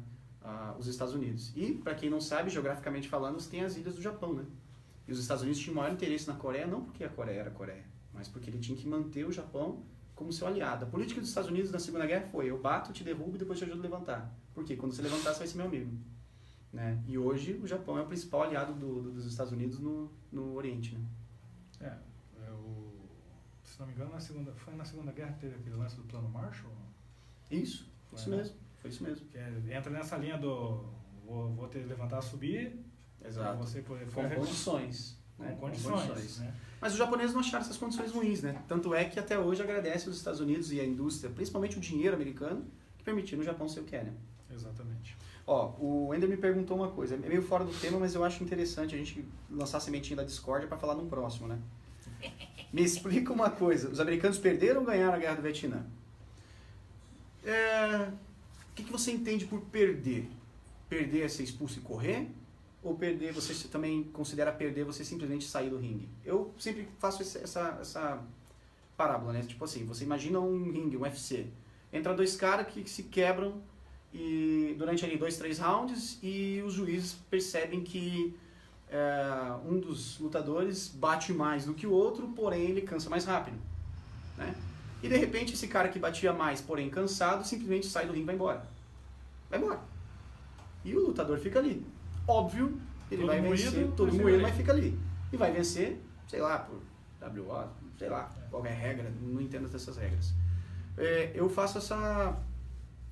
os Estados Unidos. E, para quem não sabe, geograficamente falando, tem as ilhas do Japão, né? E os Estados Unidos tinham maior interesse na Coreia, não porque a Coreia era a Coreia, mas porque ele tinha que manter o Japão como seu aliado. A política dos Estados Unidos na Segunda Guerra foi: eu bato, te derrubo e depois te ajudo a levantar. Por quê? Quando você levantar, você vai ser meu amigo. Né? E hoje o Japão é o principal aliado dos Estados Unidos no Oriente, né? Se não me engano, foi na Segunda Guerra que teve aquele lance do Plano Marshall? Isso mesmo. Foi isso mesmo. Que entra nessa linha do vou ter que levantar, subir, Exato. Você poder Com condições. com né? condições, né? Mas os japoneses não acharam essas condições ruins, né? Tanto é que até hoje agradece os Estados Unidos e a indústria, principalmente o dinheiro americano, que permitiram o Japão ser o que é, né? Exatamente. Ó, o Ender me perguntou uma coisa, é meio fora do tema, mas eu acho interessante a gente lançar a sementinha da discórdia para falar num próximo, né? Me explica uma coisa, os americanos perderam ou ganharam a Guerra do Vietnã? O que você entende por perder? Perder é ser expulso e correr? Ou perder, você também considera perder você simplesmente sair do ringue? Eu sempre faço essa parábola, né? Tipo assim, você imagina um ringue, um UFC. Entra dois caras que se quebram e durante ali 2, 3 rounds e os juízes percebem que um dos lutadores bate mais do que o outro, porém ele cansa mais rápido, né? E de repente esse cara que batia mais, porém cansado, simplesmente sai do ringue e vai embora. Vai embora. E o lutador fica ali. Óbvio, ele vai vencer, todo moído, mas fica ali. E vai vencer, sei lá, por WO, sei lá, qual é a regra, não entendo dessas regras. Eu faço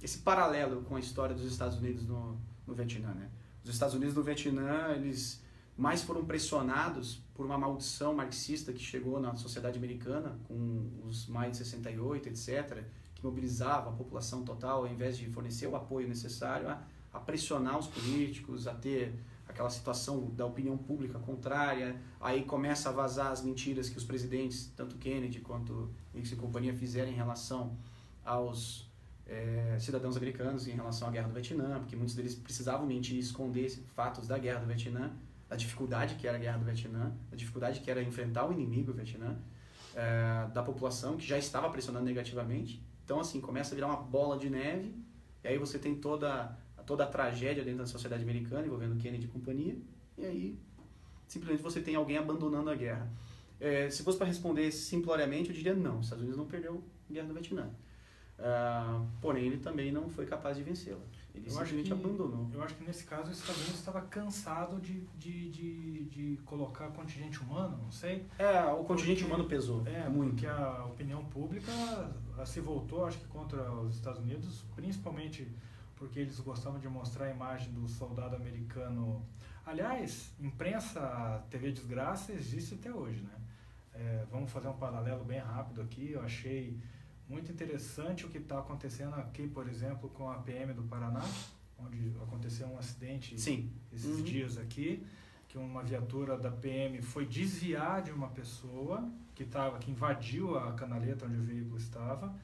esse paralelo com a história dos Estados Unidos no Vietnã, né? Os Estados Unidos no Vietnã, eles mais foram pressionados por uma maldição marxista que chegou na sociedade americana, com os Maio de 68, etc., que mobilizava a população total, ao invés de fornecer o apoio necessário, a pressionar os políticos, a ter aquela situação da opinião pública contrária. Aí começa a vazar as mentiras que os presidentes, tanto Kennedy quanto Nixon e companhia, fizeram em relação aos cidadãos americanos em relação à Guerra do Vietnã, porque muitos deles precisavam mentir e esconder fatos da Guerra do Vietnã, da dificuldade que era a Guerra do Vietnã, da dificuldade que era enfrentar o inimigo, o Vietnã, da população que já estava pressionando negativamente. Então, assim, começa a virar uma bola de neve, e aí você tem toda a tragédia dentro da sociedade americana, envolvendo Kennedy e companhia, e aí simplesmente você tem alguém abandonando a guerra. Se fosse para responder simploriamente, eu diria não, os Estados Unidos não perdeu a Guerra do Vietnã. Porém, ele também não foi capaz de vencê-la. Ele simplesmente abandonou. Eu acho que nesse caso os Estados Unidos estava cansado de colocar contingente humano, não sei. O contingente humano pesou muito. Porque a opinião pública se voltou, acho que contra os Estados Unidos, principalmente porque eles gostavam de mostrar a imagem do soldado americano. Aliás, imprensa, TV Desgraça existe até hoje, né? Vamos fazer um paralelo bem rápido aqui. Eu achei muito interessante o que está acontecendo aqui, por exemplo, com a PM do Paraná, onde aconteceu um acidente esses dias aqui, que uma viatura da PM foi desviar de uma pessoa que invadiu a canaleta onde o veículo estava.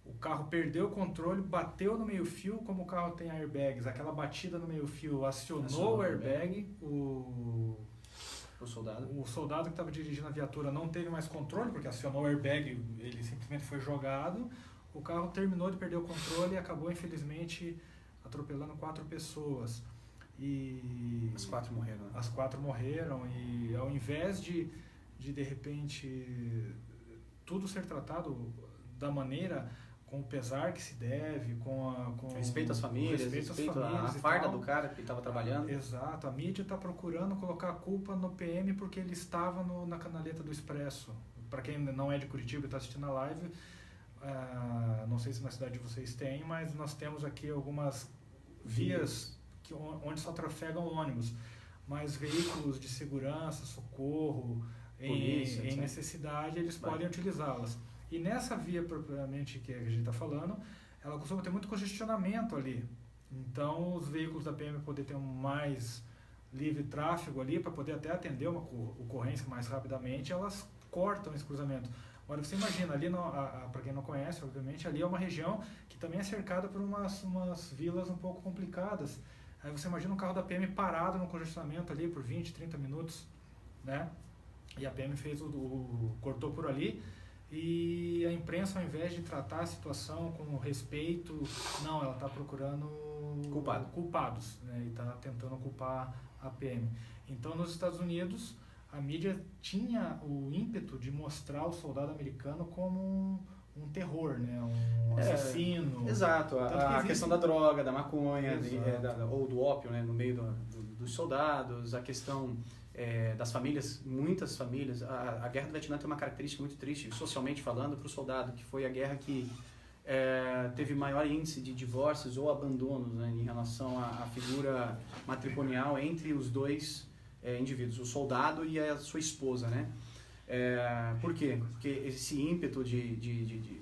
O carro perdeu o controle, bateu no meio-fio, como o carro tem airbags, aquela batida no meio-fio acionou o airbag, o soldado que estava dirigindo a viatura não teve mais controle, porque acionou o airbag, ele simplesmente foi jogado, o carro terminou de perder o controle e acabou, infelizmente, atropelando 4 pessoas. E as 4 morreram, né? As 4 morreram, e ao invés de repente, tudo ser tratado da maneira, com o pesar que se deve, com respeito às famílias, respeito à farda do cara que estava trabalhando. Exato, a mídia está procurando colocar a culpa no PM porque ele estava na canaleta do Expresso. Para quem não é de Curitiba e está assistindo a live, não sei se na cidade de vocês tem, mas nós temos aqui algumas vias onde só trafegam ônibus, mas veículos de segurança, socorro, polícia, em necessidade, eles podem utilizá-las. E nessa via propriamente que a gente está falando, ela costuma ter muito congestionamento ali. Então, os veículos da PM poder ter um mais livre tráfego ali, para poder até atender uma ocorrência mais rapidamente, elas cortam esse cruzamento. Agora, você imagina, ali, para quem não conhece, obviamente, ali é uma região que também é cercada por umas vilas um pouco complicadas. Aí você imagina um carro da PM parado no congestionamento ali por 20, 30 minutos, né? E a PM cortou por ali. E a imprensa, ao invés de tratar a situação com respeito, não, ela está procurando culpados, né? E está tentando culpar a PM. Então, nos Estados Unidos, a mídia tinha o ímpeto de mostrar o soldado americano como um terror, né? Um assassino. Exato, a questão da droga, da maconha, ou do ópio, né? No meio dos soldados, a questão das famílias, muitas famílias. A Guerra do Vietnã tem uma característica muito triste, socialmente falando, para o soldado, que foi a guerra que teve maior índice de divórcios ou abandonos, né, em relação à figura matrimonial entre os dois indivíduos, o soldado e a sua esposa, né? Por quê? Porque esse ímpeto de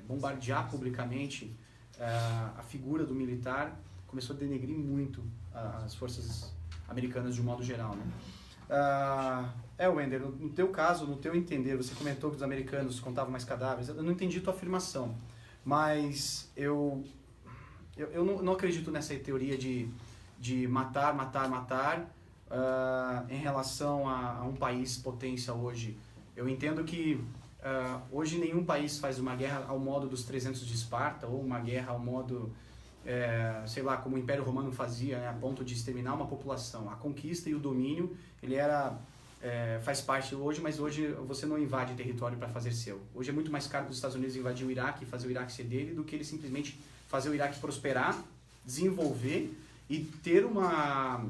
bombardear publicamente a figura do militar começou a denegrir muito as forças americanas de um modo geral, né? Wender, no teu caso, no teu entender, você comentou que os americanos contavam mais cadáveres. Eu não entendi tua afirmação, mas eu não acredito nessa teoria de matar em relação a um país potência hoje. Eu entendo que hoje nenhum país faz uma guerra ao modo dos 300 de Esparta, ou uma guerra ao modo, sei lá, como o Império Romano fazia, né, a ponto de exterminar uma população. A conquista e o domínio, ele faz parte hoje, mas hoje você não invade território para fazer seu. Hoje é muito mais caro para os Estados Unidos invadir o Iraque e fazer o Iraque ser dele do que ele simplesmente fazer o Iraque prosperar, desenvolver e ter uma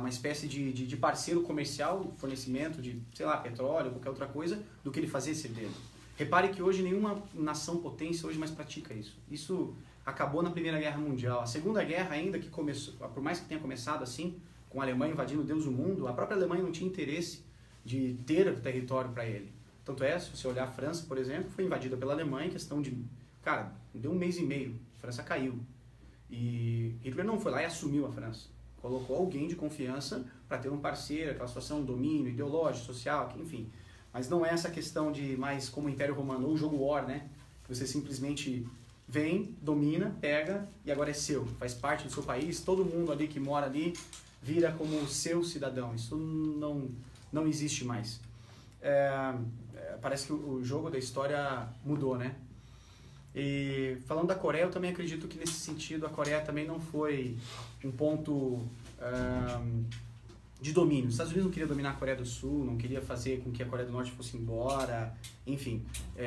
espécie de parceiro comercial, fornecimento de, sei lá, petróleo ou qualquer outra coisa, do que ele fazer ser dele. Repare que hoje nenhuma nação potência hoje mais pratica isso. Isso acabou na Primeira Guerra Mundial. A Segunda Guerra ainda que começou, por mais que tenha começado assim, com a Alemanha invadindo Deus do mundo, a própria Alemanha não tinha interesse de ter território para ele. Tanto é, se você olhar a França, por exemplo, foi invadida pela Alemanha em questão de, cara, deu 1 mês e meio, a França caiu. E Hitler não foi lá e assumiu a França. Colocou alguém de confiança para ter um parceiro, aquela situação, um domínio ideológico, social, enfim. Mas não é essa questão de mais como o Império Romano ou o jogo War, né? Que você simplesmente vem, domina, pega e agora é seu. Faz parte do seu país, todo mundo ali que mora ali vira como seu cidadão. Isso não existe mais. Parece que o jogo da história mudou, né? E falando da Coreia, eu também acredito que nesse sentido a Coreia também não foi um ponto de domínio. Os Estados Unidos não queria dominar a Coreia do Sul, não queria fazer com que a Coreia do Norte fosse embora, enfim,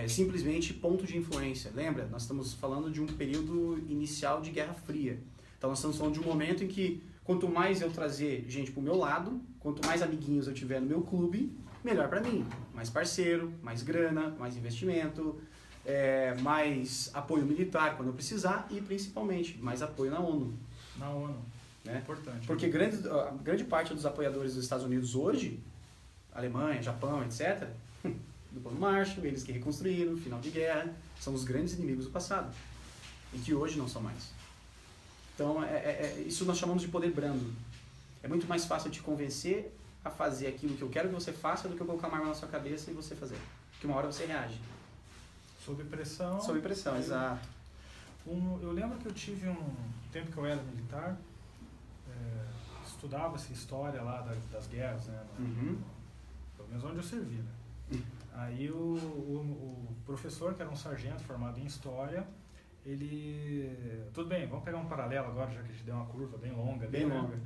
simplesmente ponto de influência. Lembra? Nós estamos falando de um período inicial de Guerra Fria. Então nós estamos falando de um momento em que quanto mais eu trazer gente pro meu lado, quanto mais amiguinhos eu tiver no meu clube, melhor para mim. Mais parceiro, mais grana, mais investimento, mais apoio militar quando eu precisar e principalmente mais apoio na ONU. Na ONU, né? Importante. Porque grande parte dos apoiadores dos Estados Unidos hoje, Alemanha, Japão, etc., do Plano Marshall, eles que reconstruíram, final de guerra, são os grandes inimigos do passado e que hoje não são mais. Então, isso nós chamamos de poder brando. É muito mais fácil te convencer a fazer aquilo que eu quero que você faça do que eu colocar uma arma na sua cabeça e você fazer. Porque uma hora você reage. Sob pressão. Sob pressão, exato. Eu lembro que eu tive um tempo que eu era militar, estudava essa história lá das guerras, né? Pelo menos onde eu servi, né? Aí o professor, que era um sargento formado em história, tudo bem, vamos pegar um paralelo agora, já que a gente deu uma curva bem longa. Bem longa.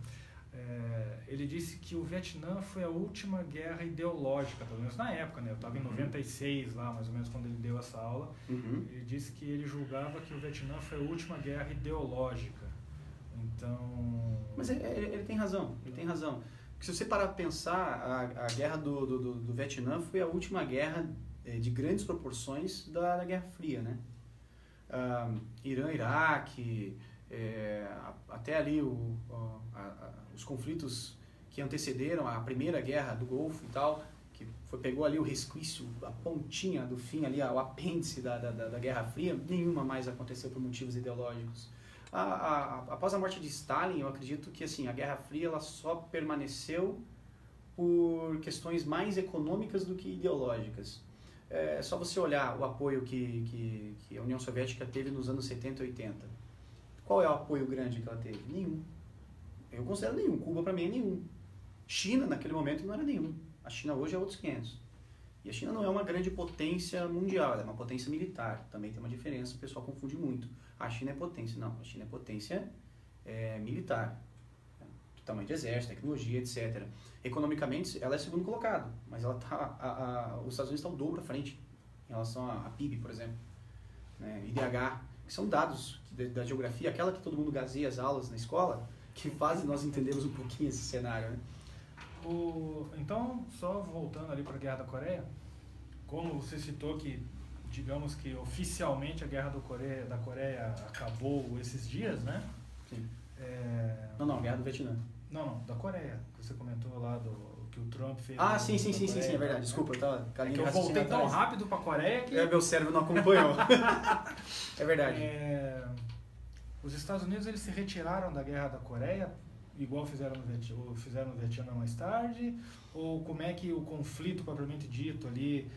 Ele disse que o Vietnã foi a última guerra ideológica, pelo menos na época, né? Eu estava em 96 lá, mais ou menos, quando ele deu essa aula. Ele disse que ele julgava que o Vietnã foi a última guerra ideológica. Então... Mas ele tem razão, Porque se você parar para pensar, a guerra do Vietnã foi a última guerra de grandes proporções da Guerra Fria, né? Irã, Iraque, até ali os conflitos que antecederam a primeira guerra do Golfo e tal, que pegou ali o resquício, a pontinha do fim ali, o apêndice da Guerra Fria, nenhuma mais aconteceu por motivos ideológicos. Após a morte de Stalin, eu acredito que assim, a Guerra Fria ela só permaneceu por questões mais econômicas do que ideológicas. É só você olhar o apoio que a União Soviética teve nos anos 70 e 80. Qual é o apoio grande que ela teve? Nenhum. Eu considero nenhum. Cuba, para mim, é nenhum. China, naquele momento, não era nenhum. A China hoje é outros 500. E a China não é uma grande potência mundial, ela é uma potência militar. Também tem uma diferença, o pessoal confunde muito. A China é potência. Não, a China é potência militar. Do tamanho de exército, tecnologia, etc. Economicamente, ela é segundo colocado, mas ela os Estados Unidos estão o dobro à frente em relação a PIB, por exemplo, né? IDH, que são dados da geografia, aquela que todo mundo gazeia as aulas na escola, que fazem nós entendermos um pouquinho esse cenário, né? Então, só voltando ali para a Guerra da Coreia, como você citou que digamos que oficialmente a Guerra da Coreia acabou esses dias, né? Sim. Não, Guerra do Vietnã. Não, da Coreia, que você comentou lá que o Trump fez. Sim, é verdade. Né? Desculpa, eu tava com a linha que eu de voltei raciocínio tão atrás. rápido pra Coreia que... Meu cérebro não acompanhou. É verdade. Os Estados Unidos eles se retiraram da Guerra da Coreia, igual fizeram no Vietnã mais tarde, ou como é que o conflito propriamente dito ali,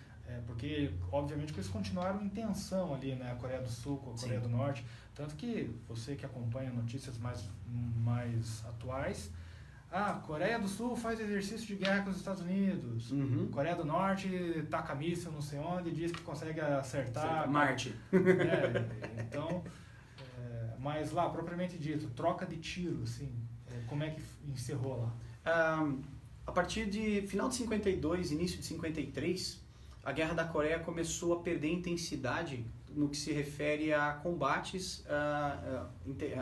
porque obviamente que eles continuaram em tensão ali, né, a Coreia do Sul com a Coreia do Norte, tanto que você que acompanha notícias mais atuais, Coreia do Sul faz exercício de guerra com os Estados Unidos, Coreia do Norte taca míssil não sei onde e diz que consegue acertar Marte. Então, mas lá, propriamente dito, troca de tiro, assim, como é que encerrou lá? A partir de final de 52, início de 53, a Guerra da Coreia começou a perder intensidade no que se refere a combates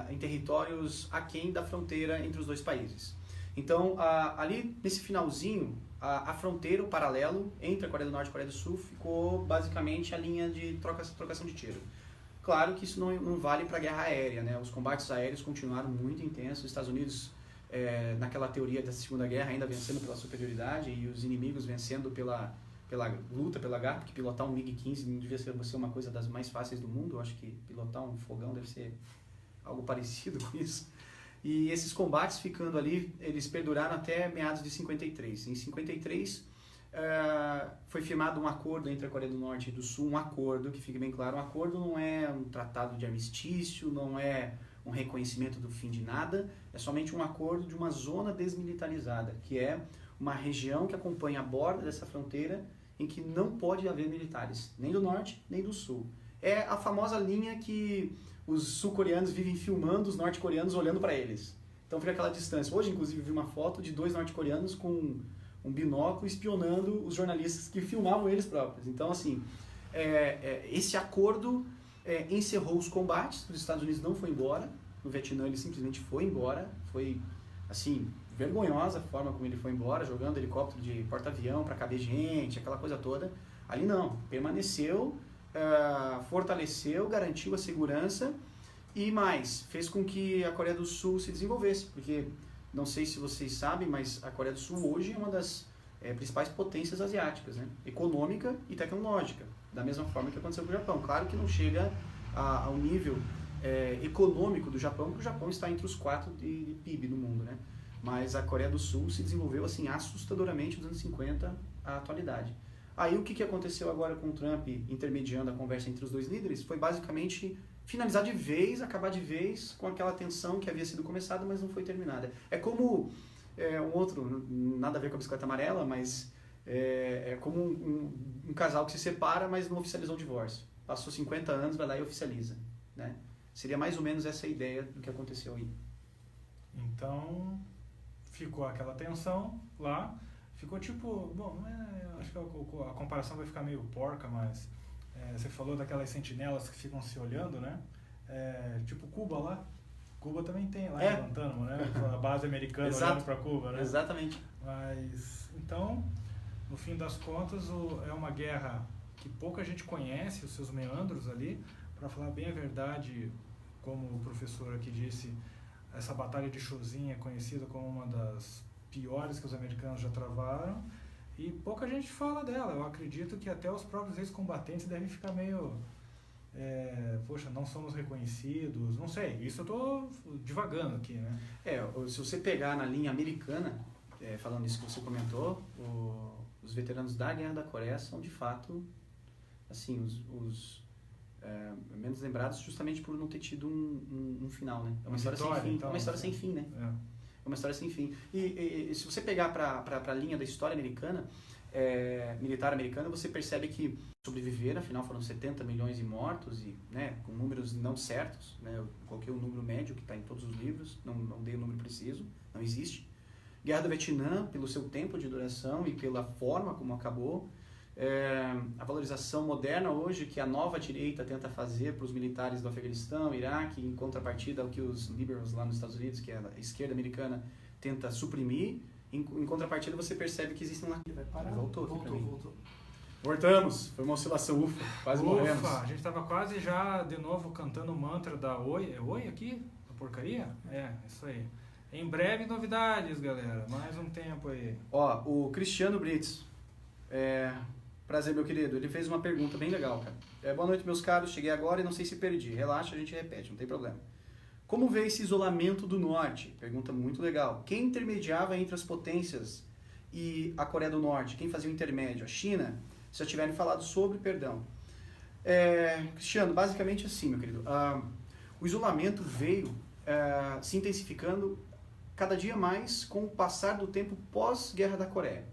em territórios aquém da fronteira entre os dois países. Então, ali nesse finalzinho, a fronteira, o paralelo entre a Coreia do Norte e a Coreia do Sul ficou basicamente a linha de trocação de tiro. Claro que isso não vale para a guerra aérea, né? Os combates aéreos continuaram muito intensos. Os Estados Unidos, naquela teoria da Segunda Guerra, ainda vencendo pela superioridade e os inimigos vencendo pela luta, pela garra, porque pilotar um MiG-15 não devia ser uma coisa das mais fáceis do mundo. Eu acho que pilotar um fogão deve ser algo parecido com isso. E esses combates ficando ali, eles perduraram até meados de 53. Em 53, foi firmado um acordo entre a Coreia do Norte e do Sul, um acordo, que fique bem claro, um acordo não é um tratado de armistício, não é um reconhecimento do fim de nada, é somente um acordo de uma zona desmilitarizada, que é uma região que acompanha a borda dessa fronteira em que não pode haver militares, nem do Norte, nem do Sul. É a famosa linha que os sul-coreanos vivem filmando os norte-coreanos olhando para eles. Então fica aquela distância. Hoje, inclusive, vi uma foto de 2 norte-coreanos com um binóculo espionando os jornalistas que filmavam eles próprios. Então, assim, esse acordo encerrou os combates. Os Estados Unidos não foi embora. No Vietnã, ele simplesmente foi embora. Foi, assim, vergonhosa a forma como ele foi embora, jogando helicóptero de porta-avião para caber gente, aquela coisa toda. Ali não, permaneceu, fortaleceu, garantiu a segurança e mais, fez com que a Coreia do Sul se desenvolvesse, porque não sei se vocês sabem, mas a Coreia do Sul hoje é uma das principais potências asiáticas, né? Econômica e tecnológica, da mesma forma que aconteceu com o Japão. Claro que não chega ao nível econômico do Japão, porque o Japão está entre os 4 de PIB no mundo, né? Mas a Coreia do Sul se desenvolveu assim assustadoramente nos anos 50 à atualidade. Aí o que aconteceu agora com o Trump intermediando a conversa entre os dois líderes foi basicamente finalizar de vez, acabar de vez com aquela tensão que havia sido começada, mas não foi terminada. É como um outro, nada a ver com a bicicleta amarela, mas é como um casal que se separa, mas não oficializou o divórcio. Passou 50 anos, vai lá e oficializa, né? Seria mais ou menos essa a ideia do que aconteceu aí. Então, ficou aquela tensão lá, ficou tipo, bom, acho que a comparação vai ficar meio porca, mas você falou daquelas sentinelas que ficam se olhando, né? Tipo Cuba lá. Cuba também tem lá em Guantánamo, né? A base americana olhando para Cuba, né? Exatamente. Mas, então, no fim das contas, é uma guerra que pouca gente conhece, os seus meandros ali. Para falar bem a verdade, como o professor aqui disse, essa batalha de Chosin é conhecida como uma das piores que os americanos já travaram e pouca gente fala dela. Eu acredito que até os próprios ex-combatentes devem ficar meio poxa, não somos reconhecidos, não sei, isso eu estou divagando aqui, né? Se você pegar na linha americana, falando isso que você comentou, os veteranos da Guerra da Coreia são de fato assim, os menos lembrados justamente por não ter tido um final, né? É uma história sem fim, então, uma história sem fim, né? É uma história sem fim. E se você pegar para a linha da história americana, militar americana, você percebe que sobreviveram, afinal foram 70 milhões de mortos, e, né, com números não certos, né? Eu coloquei o número médio que está em todos os livros, não dei o número preciso, não existe. Guerra do Vietnã, pelo seu tempo de duração e pela forma como acabou, a valorização moderna hoje que a nova direita tenta fazer para os militares do Afeganistão, Iraque, em contrapartida ao que os liberals lá nos Estados Unidos, que é a esquerda americana, tenta suprimir, em contrapartida você percebe que existem lá... Voltou. Voltamos. Foi uma oscilação, ufa. Quase morremos. A gente tava quase já de novo cantando o mantra da Oi. É Oi aqui? Da porcaria? É, isso aí. Em breve novidades, galera. Mais um tempo aí. Ó, o Cristiano Brits. Prazer, meu querido. Ele fez uma pergunta bem legal, cara. Boa noite, meus caros. Cheguei agora e não sei se perdi. Relaxa, a gente repete, não tem problema. Como vê esse isolamento do Norte? Pergunta muito legal. Quem intermediava entre as potências e a Coreia do Norte? Quem fazia o intermédio? A China? Se já tiverem falado sobre, perdão. Cristiano, basicamente assim, meu querido. O isolamento veio se intensificando cada dia mais com o passar do tempo pós-Guerra da Coreia.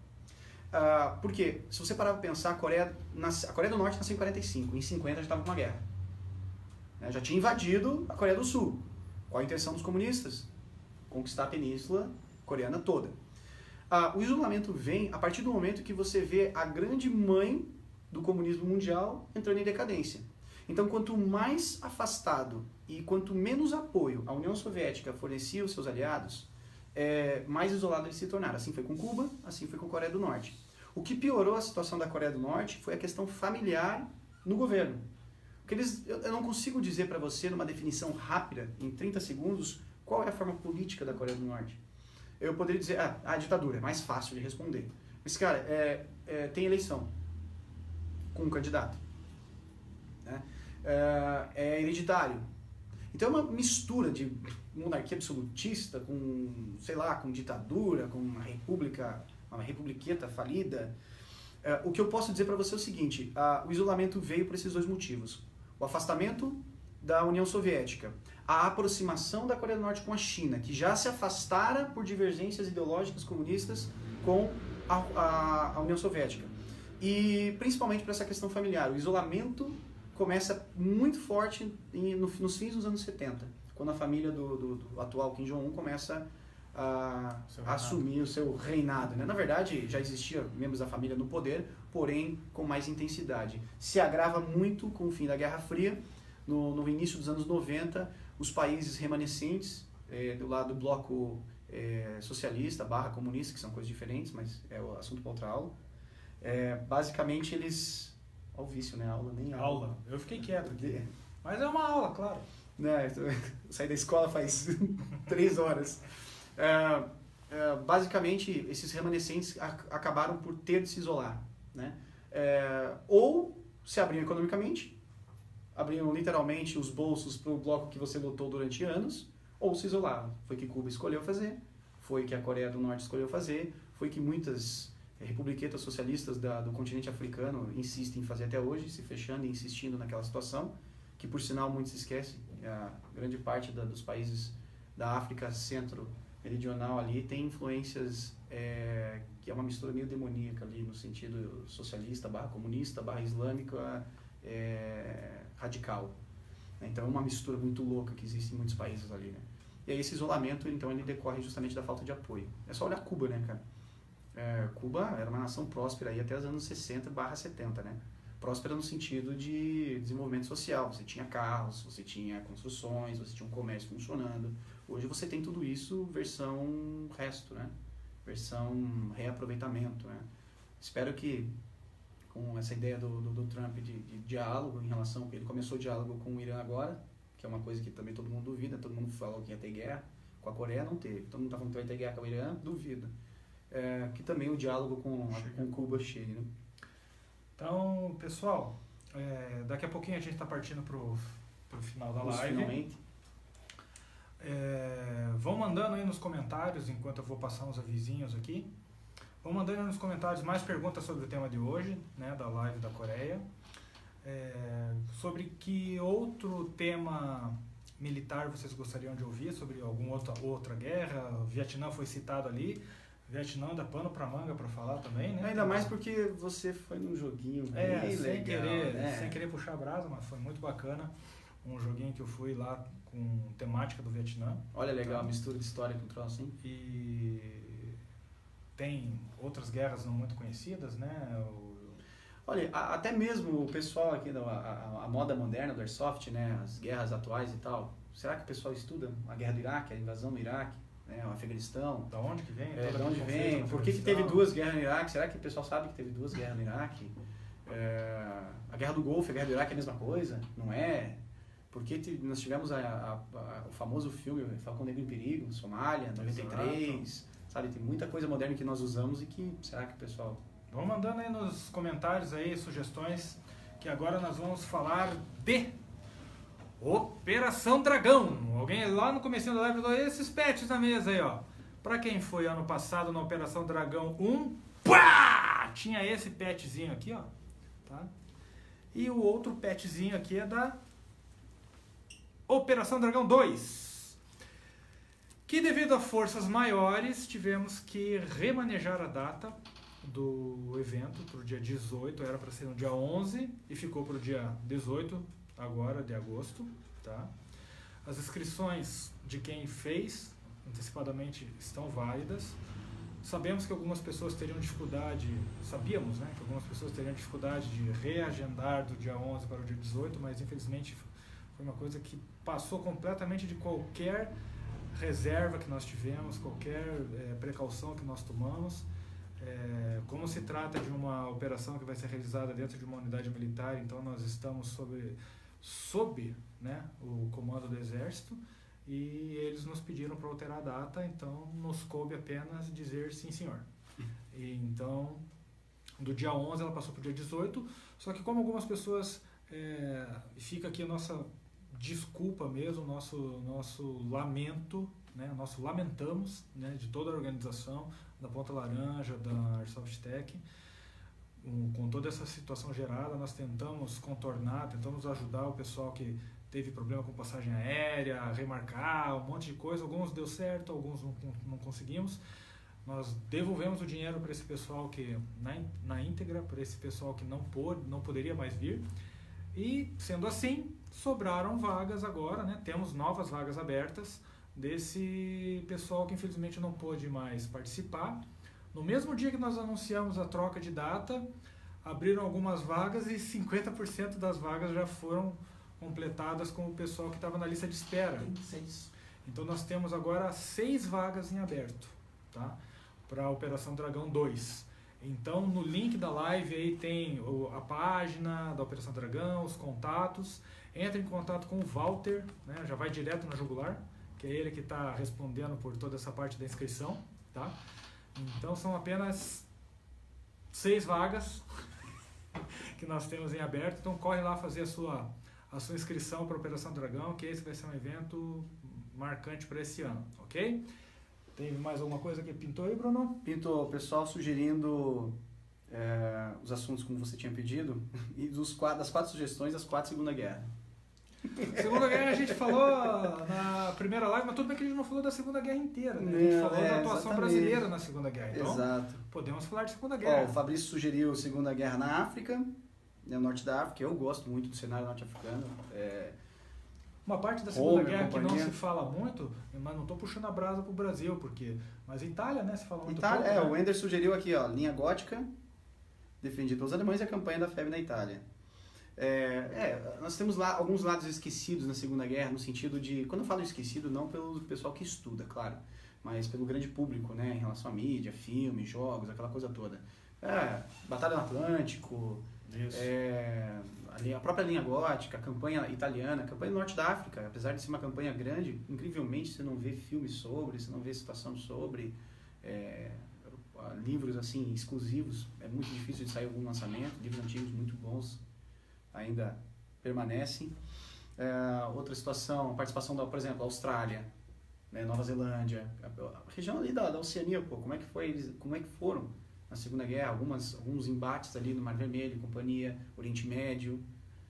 Por quê? Se você parar para pensar, a Coreia do Norte nasceu em 45, em 50 já estava com uma guerra. Já tinha invadido a Coreia do Sul. Qual a intenção dos comunistas? Conquistar a península coreana toda. O isolamento vem a partir do momento que você vê a grande mãe do comunismo mundial entrando em decadência. Então, quanto mais afastado e quanto menos apoio a União Soviética fornecia aos seus aliados, mais isolado eles se tornaram. Assim foi com Cuba, assim foi com a Coreia do Norte. O que piorou a situação da Coreia do Norte foi a questão familiar no governo. Porque eu não consigo dizer para você, numa definição rápida, em 30 segundos, qual é a forma política da Coreia do Norte. Eu poderia dizer, a ditadura, é mais fácil de responder. Mas, cara, tem eleição com um candidato. Né? É hereditário. Então é uma mistura de monarquia absolutista com, sei lá, com ditadura, com uma republiqueta falida. O que eu posso dizer para você é o seguinte, o isolamento veio por esses dois motivos. O afastamento da União Soviética, a aproximação da Coreia do Norte com a China, que já se afastara por divergências ideológicas comunistas com a União Soviética. E principalmente por essa questão familiar. O isolamento começa muito forte nos fins dos anos 70, quando a família do atual Kim Jong-un começa a assumir o seu reinado. Né? Na verdade, já existia membros da família no poder, porém com mais intensidade. Se agrava muito com o fim da Guerra Fria. No início dos anos 90, os países remanescentes do lado do bloco socialista / comunista, que são coisas diferentes, mas é o assunto para outra aula, basicamente eles... Olha o vício, né? Aula nem aula. Eu fiquei quieto aqui. Mas é uma aula, claro. Eu saí da escola faz 3 horas. Basicamente, esses remanescentes acabaram por ter de se isolar. Né? Ou se abriam economicamente, abriam literalmente os bolsos para o bloco que você lutou durante anos, ou se isolavam. Foi o que Cuba escolheu fazer, foi o que a Coreia do Norte escolheu fazer, foi o que muitas republiquetas socialistas do continente africano insistem em fazer até hoje, se fechando e insistindo naquela situação, que por sinal muitos se esquecem, a grande parte dos países da África centro-meridional ali tem influências que é uma mistura meio demoníaca ali no sentido socialista / comunista / islâmica radical. Então é uma mistura muito louca que existe em muitos países ali, né? E aí esse isolamento, então, ele decorre justamente da falta de apoio. É só olhar Cuba, né, cara? Cuba era uma nação próspera aí até os anos 60 / 70, né? Próspera no sentido de desenvolvimento social. Você tinha carros, você tinha construções, você tinha um comércio funcionando. Hoje você tem tudo isso versão resto, né? Versão reaproveitamento, né? Espero que com essa ideia do Trump de diálogo em relação... Ele começou o diálogo com o Irã agora, que é uma coisa que também todo mundo duvida, todo mundo falou que ia ter guerra. Com a Coreia não teve. Todo mundo está falando que vai ter guerra com o Irã, duvido. Que também o diálogo com Cuba chegue, né? Então, pessoal, daqui a pouquinho a gente está partindo pro final da live. Finalmente. Vão mandando aí nos comentários, enquanto eu vou passar uns avisinhos aqui. Vão mandando aí nos comentários mais perguntas sobre o tema de hoje, né, da live da Coreia. Sobre que outro tema militar vocês gostariam de ouvir, sobre alguma outra guerra. O Vietnã foi citado ali. Vietnã dá pano pra manga pra falar também, né? Ainda mais porque você foi num joguinho bem legal, sem querer puxar a brasa, mas foi muito bacana. Um joguinho que eu fui lá com temática do Vietnã. Olha, legal, a mistura de história com troço, hein? E tem outras guerras não muito conhecidas, né? Olha, até mesmo o pessoal aqui, a moda moderna do Airsoft, né? As guerras atuais e tal. Será que o pessoal estuda a guerra do Iraque, a invasão do Iraque? O Afeganistão. Da onde que vem? De onde vem? Por que teve 2 guerras no Iraque? Será que o pessoal sabe que teve 2 guerras no Iraque? A Guerra do Golfo, a Guerra do Iraque é a mesma coisa? Não é? Porque nós tivemos o famoso filme Falcão Negro em Perigo, Somália, 93, exato. Sabe? Tem muita coisa moderna que nós usamos e que, será que o pessoal... Vão mandando aí nos comentários aí sugestões, que agora nós vamos falar de Operação Dragão. Alguém lá no comecinho da live falou, esses patches na mesa aí, ó. Pra quem foi ano passado na Operação Dragão 1, pá! Tinha esse patchzinho aqui, ó. Tá? E o outro patchzinho aqui é da Operação Dragão 2, que devido a forças maiores tivemos que remanejar a data do evento para o dia 18, era para ser no dia 11 e ficou para o dia 18 agora de agosto, tá? As inscrições de quem fez antecipadamente estão válidas. Sabemos que algumas pessoas teriam dificuldade, sabíamos, né, que algumas pessoas teriam dificuldade de reagendar do dia 11 para o dia 18, mas infelizmente foi uma coisa que passou completamente de qualquer reserva que nós tivemos, qualquer precaução que nós tomamos. Como se trata de uma operação que vai ser realizada dentro de uma unidade militar, então nós estamos sob né, o comando do Exército, e eles nos pediram para alterar a data, então nos coube apenas dizer sim, senhor. E então, do dia 11 ela passou para o dia 18, só que como algumas pessoas, fica aqui a nossa desculpa mesmo, nosso lamento, né, nosso lamentamos, né, de toda a organização, da Ponta Laranja, da Airsoft Tech, com toda essa situação gerada, nós tentamos contornar, tentamos ajudar o pessoal que teve problema com passagem aérea, remarcar, um monte de coisa, alguns deu certo, alguns não conseguimos. Nós devolvemos o dinheiro para esse pessoal que, na íntegra, para esse pessoal que não poderia mais vir. E, sendo assim, sobraram vagas agora, né? Temos novas vagas abertas desse pessoal que infelizmente não pôde mais participar. No mesmo dia que nós anunciamos a troca de data, abriram algumas vagas e 50% das vagas já foram completadas com o pessoal que estava na lista de espera. 6. Então nós temos agora 6 vagas em aberto, tá? Para a Operação Dragão 2. Então no link da live aí tem a página da Operação Dragão, os contatos. Entre em contato com o Walter, né? Já vai direto na jugular, que é ele que está respondendo por toda essa parte da inscrição, tá? Então são apenas 6 vagas que nós temos em aberto, então corre lá fazer a sua inscrição para a Operação Dragão, que esse vai ser um evento marcante para esse ano, ok? Tem mais alguma coisa que pintou aí, Bruno? Pintou, o pessoal sugerindo os assuntos como você tinha pedido, e das 4 sugestões, as 4 Segunda Guerra. Segunda Guerra a gente falou na primeira live, mas tudo bem que a gente não falou da Segunda Guerra inteira, né? A gente falou da atuação exatamente. brasileira na Segunda Guerra, então Exato. podemos falar de Segunda Guerra. O Fabrício sugeriu Segunda Guerra na África, no norte da África. Eu gosto muito do cenário norte-africano. Uma parte da Segunda Homer, Guerra que não companhia. se fala muito, mas não estou puxando a brasa pro Brasil, mas Itália, né, se fala muito Itália, pouco, né? o Wender sugeriu aqui, ó, linha gótica, defendida pelos alemães, e a campanha da FEB na Itália. Nós temos lá alguns lados esquecidos na Segunda Guerra, no sentido de, quando eu falo esquecido, não pelo pessoal que estuda, claro, mas pelo grande público, né, em relação à mídia, filmes, jogos, aquela coisa toda. Batalha no Atlântico, a própria linha gótica, a campanha italiana, a campanha do norte da África, apesar de ser uma campanha grande, incrivelmente você não vê filmes sobre, você não vê situação sobre, livros assim exclusivos, é muito difícil de sair algum lançamento, livros antigos muito bons ainda permanecem. Outra situação, a participação por exemplo, Austrália, né, Nova Zelândia, a região ali da Oceania, como é que foram na Segunda Guerra, alguns embates ali no Mar Vermelho, companhia, Oriente Médio,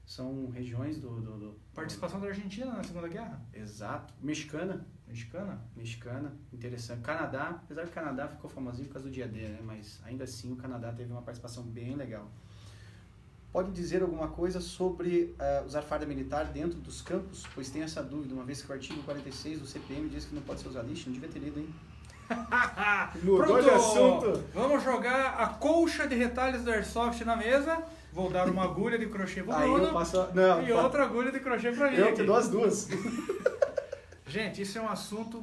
são regiões do... Participação da Argentina na Segunda Guerra? Exato. Mexicana, interessante. Canadá, apesar que o Canadá ficou famosinho por causa do dia D, né? Mas ainda assim o Canadá teve uma participação bem legal. Pode dizer alguma coisa sobre usar farda militar dentro dos campos? Pois tem essa dúvida, uma vez que o artigo 46 do CPM diz que não pode ser usado. Ixi, não devia ter lido, hein? Mudou de assunto. Vamos jogar a colcha de retalhos do Airsoft na mesa. Vou dar uma agulha de crochê pro Bruno e outra agulha de crochê pra mim. Eu te dou as duas. Gente, isso é um assunto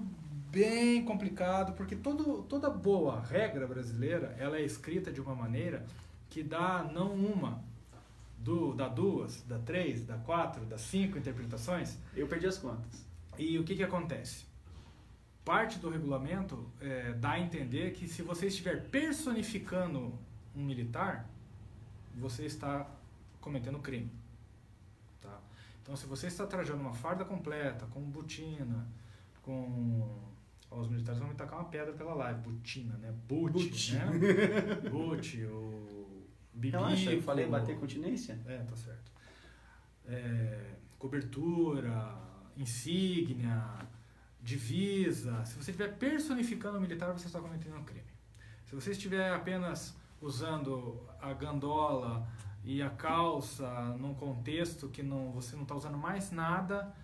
bem complicado, porque toda boa regra brasileira, ela é escrita de uma maneira que dá não uma, dá 2, dá 3, dá 4, dá 5 interpretações. Eu perdi as contas. E o que acontece? Parte do regulamento dá a entender que se você estiver personificando um militar, você está cometendo crime. Tá? Então, se você está trajando uma farda completa, com botina, com... os militares vão me tacar uma pedra pela live. Botina, né? Boot, né? Boot, o bibico. Relaxa, eu falei bater continência. Tá certo. Cobertura, insígnia, divisa. Se você estiver personificando o militar, você está cometendo um crime. Se você estiver apenas usando a gandola e a calça num contexto que você não está usando mais nada,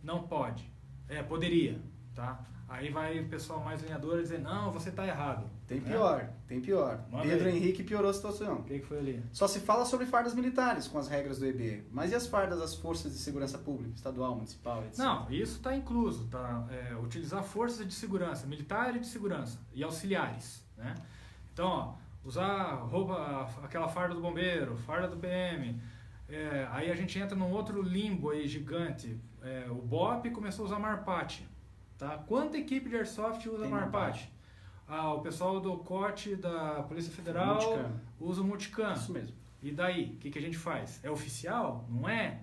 não pode. Poderia, tá? Aí vai o pessoal mais lenhador dizer, não, você está errado. Tem pior. Manda Pedro aí. Henrique piorou a situação. O que foi ali? Só se fala sobre fardas militares com as regras do EB. Mas e as fardas das forças de segurança pública, estadual, municipal, etc? Não, isso está incluso, tá? Utilizar forças de segurança, militar e de segurança, e auxiliares, né? Então, ó, usar aquela farda do bombeiro, farda do PM, aí a gente entra num outro limbo aí gigante. O BOP começou a usar Marpat, tá? Quanta equipe de Airsoft usa Marpat? O pessoal do COT da Polícia Federal usa o Multicam. Isso mesmo. E daí, o que a gente faz? É oficial? Não é?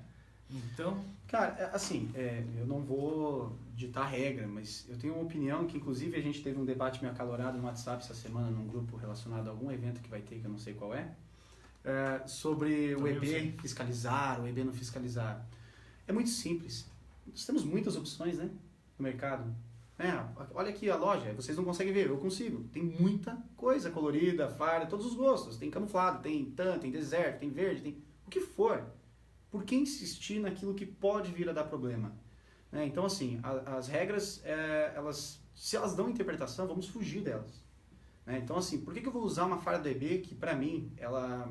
Então... Cara, assim, eu não vou ditar regra, mas eu tenho uma opinião que, inclusive, a gente teve um debate meio acalorado no WhatsApp essa semana, num grupo relacionado a algum evento que vai ter, que eu não sei qual sobre o EB fiscalizar, o EB não fiscalizar. É muito simples. Nós temos muitas opções, né, no mercado. Olha aqui a loja, vocês não conseguem ver, eu consigo. Tem muita coisa colorida, farda, todos os gostos. Tem camuflado, tem tan, tem deserto, tem verde, tem o que for. Por que insistir naquilo que pode vir a dar problema? Então, assim, as regras, se elas dão interpretação, vamos fugir delas. Então, assim, por que eu vou usar uma farda do EB que, para mim, ela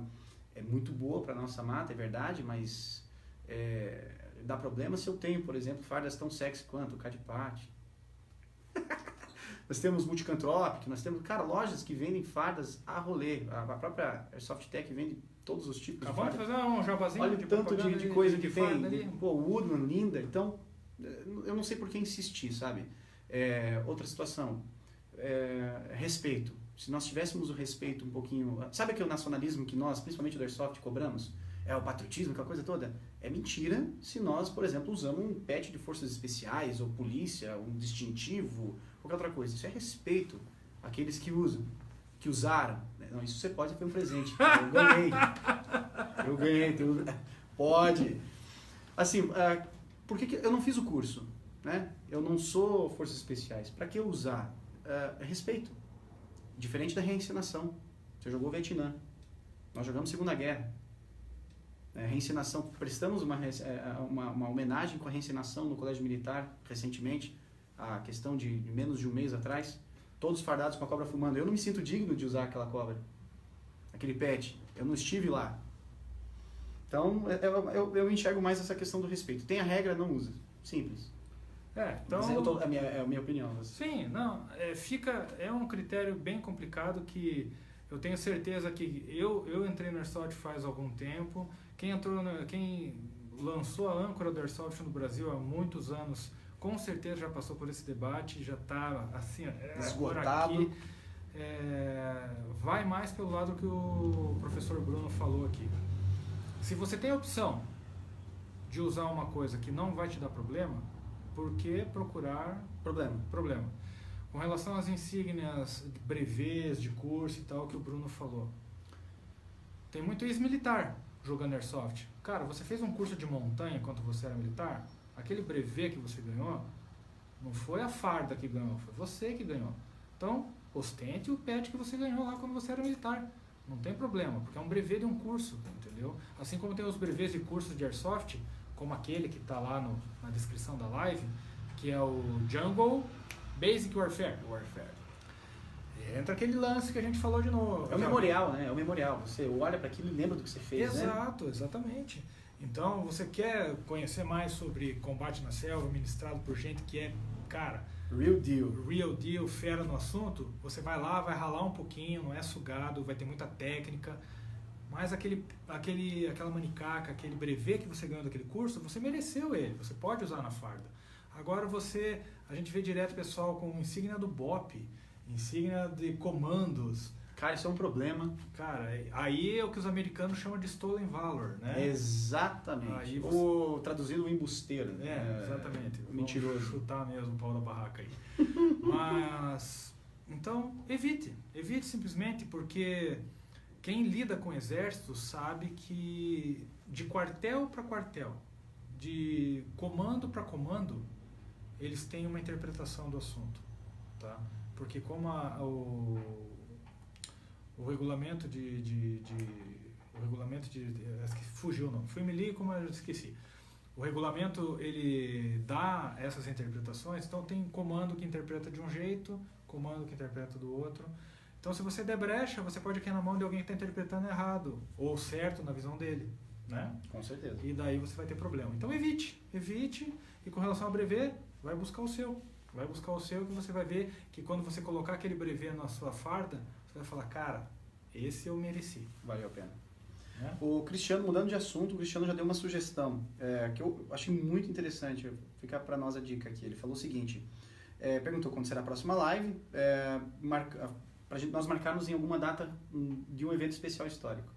é muito boa para nossa mata, é verdade, mas dá problema se eu tenho, por exemplo, fardas tão sexy quanto o Cadpat. Nós temos Multicantropic, nós temos, lojas que vendem fardas a rolê. A própria Airsoft Tech vende todos os tipos de fardas. Vamos fazer um jabazinho. Olha o tanto de coisa que tem. Ali. Pô, Woodman, linda. Então, eu não sei por que insistir, sabe? Outra situação. Respeito. Se nós tivéssemos o respeito um pouquinho... Sabe aquele nacionalismo que nós, principalmente do Airsoft, cobramos? O patriotismo, aquela coisa toda? É mentira se nós, por exemplo, usamos um patch de forças especiais, ou polícia, um distintivo, qualquer outra coisa. Isso é respeito àqueles que usam, que usaram. Não, isso você pode ter um presente. Eu ganhei. Pode. Assim, por que eu não fiz o curso? Né? Eu não sou forças especiais. Para que eu usar? Respeito. Diferente da reencenação. Você jogou Vietnã. Nós jogamos Segunda Guerra. Reencenação. Prestamos uma homenagem com a reencenação no Colégio Militar recentemente. A questão de menos de um mês atrás. Todos fardados com a cobra fumando. Eu não me sinto digno de usar aquela cobra. Aquele pet. Eu não estive lá. Então, eu enxergo mais essa questão do respeito. Tem a regra, não usa. Simples. Então... É a minha opinião. Sim, não. É um critério bem complicado que eu tenho certeza que eu entrei no Airsoft faz algum tempo. Quem lançou a âncora do Airsoft no Brasil há muitos anos, com certeza já passou por esse debate, já está assim, esgotado. Aqui, vai mais pelo lado que o professor Bruno falou aqui. Se você tem a opção de usar uma coisa que não vai te dar problema, por que procurar problema? Com relação às insígnias, brevês de curso e tal, que o Bruno falou. Tem muito ex-militar jogando Airsoft. Cara, você fez um curso de montanha enquanto você era militar? Aquele brevê que você ganhou, não foi a farda que ganhou, foi você que ganhou. Então, ostente o pet que você ganhou lá quando você era militar. Não tem problema, porque é um brevê de um curso, entendeu? Assim como tem os brevês de cursos de Airsoft, como aquele que está lá na descrição da live, que é o Jungle Basic Warfare. Entra aquele lance que a gente falou de novo. É o memorial, né? É o memorial. Você olha para aquilo e lembra do que você fez, Exato, né? Exatamente. Então, você quer conhecer mais sobre combate na selva, ministrado por gente que é, cara... Real deal, fera no assunto, você vai lá, vai ralar um pouquinho, não é sugado, vai ter muita técnica. Mas aquela manicaca, aquele brevet que você ganhou daquele curso, você mereceu ele, você pode usar na farda. Agora a gente vê direto pessoal com insígnia do BOP, insígnia de comandos. Cara, isso é um problema. Cara, aí é o que os americanos chamam de stolen valor, né? Exatamente. Aí Ou traduzindo o embusteiro. Exatamente. Mentiroso. Vamos chutar mesmo o pau da barraca aí. Mas, então, evite simplesmente, porque quem lida com exército sabe que de quartel para quartel, de comando para comando, eles têm uma interpretação do assunto, tá? Porque como o regulamento fugiu o nome, fui me li como eu esqueci. O regulamento ele dá essas interpretações, então tem comando que interpreta de um jeito, comando que interpreta do outro. Então se você der brecha, você pode cair na mão de alguém que está interpretando errado ou certo na visão dele, né? Com certeza. E daí você vai ter problema. Então evite, e com relação ao brevet, vai buscar o seu. Vai buscar o seu que você vai ver que quando você colocar aquele brevet na sua farda, você vai falar, cara, esse eu mereci. Valeu a pena. Né? O Cristiano, mudando de assunto, o Cristiano já deu uma sugestão que eu achei muito interessante, ficar para nós a dica aqui. Ele falou o seguinte, perguntou quando será a próxima live, para nós marcarmos em alguma data de um evento especial histórico,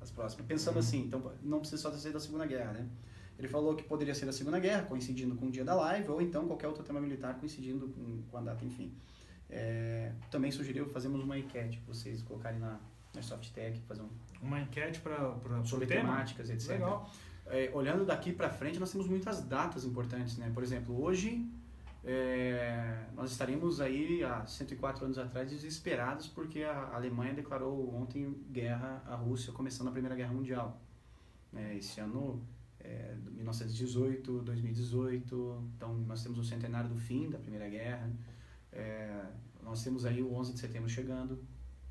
as próximas. Pensando assim, então não precisa só ser da Segunda Guerra, né? Ele falou que poderia ser da Segunda Guerra, coincidindo com o dia da live, ou então qualquer outro tema militar coincidindo com a data, enfim. Também sugeriu fazermos uma enquete, vocês colocarem na Airsoft Tech, fazer uma enquete sobre temáticas, etc. Legal. Olhando daqui para frente, nós temos muitas datas importantes, né? Por exemplo, hoje nós estaríamos aí há 104 anos atrás desesperados porque a Alemanha declarou ontem guerra à Rússia, começando a Primeira Guerra Mundial. Esse ano 1918, 2018, então nós temos o centenário do fim da Primeira Guerra, nós temos aí o 11 de setembro chegando,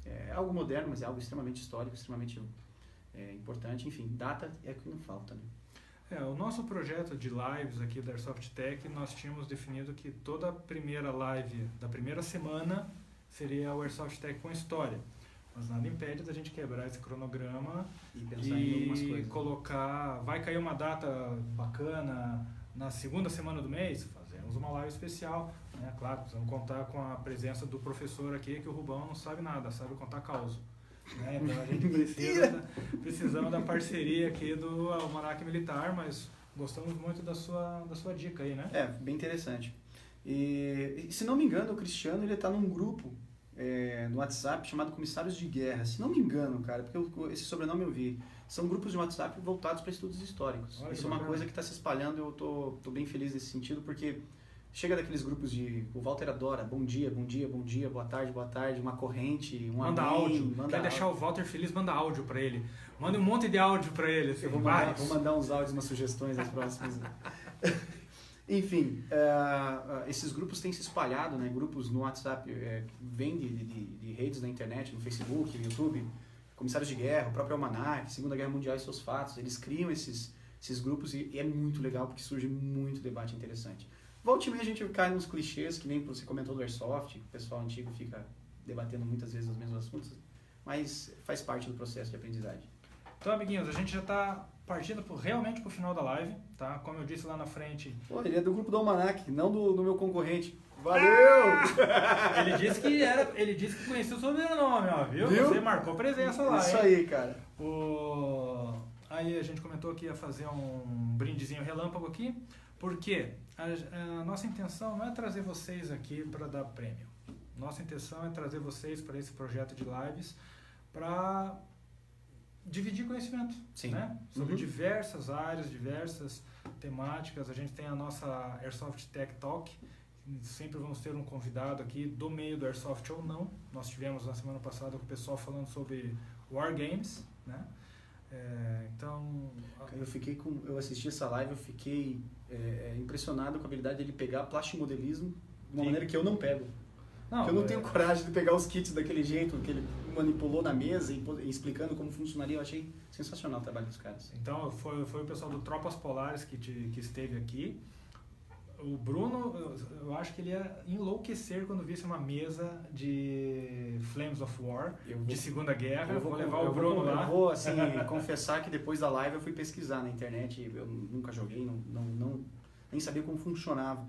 é algo moderno, mas é algo extremamente histórico, extremamente importante, enfim, data é o que não falta, né? O nosso projeto de lives aqui da Airsoft Tech, nós tínhamos definido que toda a primeira live da primeira semana seria o Airsoft Tech com história. Mas nada impede da gente quebrar esse cronograma e pensar em algumas coisas. Colocar, vai cair uma data bacana na segunda semana do mês, fazemos uma live especial, né? Claro, precisamos contar com a presença do professor aqui, que o Rubão não sabe nada, sabe contar causa. Né? Então a gente precisamos da parceria aqui do Almanac Militar, mas gostamos muito da sua dica aí, né? Bem interessante. E se não me engano, o Cristiano ele está num grupo no WhatsApp chamado Comissários de Guerra. Se não me engano, cara, porque esse sobrenome eu vi. São grupos de WhatsApp voltados para estudos históricos. Olha, isso é uma coisa que está se espalhando e eu tô bem feliz nesse sentido, porque chega daqueles grupos o Walter adora, bom dia, boa tarde, uma corrente, manda áudio. Quer deixar o Walter feliz, manda áudio para ele. Manda um monte de áudio para ele. Assim, eu vou mandar uns áudios, umas sugestões nas próximas. Enfim, esses grupos têm se espalhado, né? Grupos no WhatsApp vêm de redes na internet, no Facebook, no YouTube, Comissários de Guerra, o próprio Almanac, Segunda Guerra Mundial e seus fatos. Eles criam esses grupos e é muito legal porque surge muito debate interessante. Volte e meia a gente cai nos clichês, que nem você comentou do Airsoft, o pessoal antigo fica debatendo muitas vezes os mesmos assuntos, mas faz parte do processo de aprendizagem. Então, amiguinhos, a gente já está partindo realmente para o final da live, tá? Como eu disse lá na frente... Pô, ele é do grupo do Almanac, não do meu concorrente. Valeu! Ele disse que conhecia o sobrenome, ó, viu? Você marcou presença lá, Isso aí, cara. Aí a gente comentou que ia fazer um brindezinho relâmpago aqui, porque a nossa intenção não é trazer vocês aqui para dar prêmio. Nossa intenção é trazer vocês para esse projeto de lives para dividir conhecimento, né? Sobre diversas áreas, diversas temáticas. A gente tem a nossa Airsoft Tech Talk. Sempre vamos ter um convidado aqui do meio do Airsoft ou não. Nós tivemos na semana passada com o pessoal falando sobre War Games, né? Então... Eu assisti essa live, eu fiquei impressionado com a habilidade dele pegar plastimodelismo de uma maneira que eu não pego. Eu não tenho coragem de pegar os kits daquele jeito que ele manipulou na mesa e explicando como funcionaria. Eu achei sensacional o trabalho dos caras. Então foi o pessoal do Tropas Polares que esteve aqui. O Bruno, eu acho que ele ia enlouquecer quando visse uma mesa de Flames of War, de Segunda Guerra. Eu vou levar o Bruno lá. Eu vou, assim, confessar que depois da live eu fui pesquisar na internet. Eu nunca joguei, nem sabia como funcionava.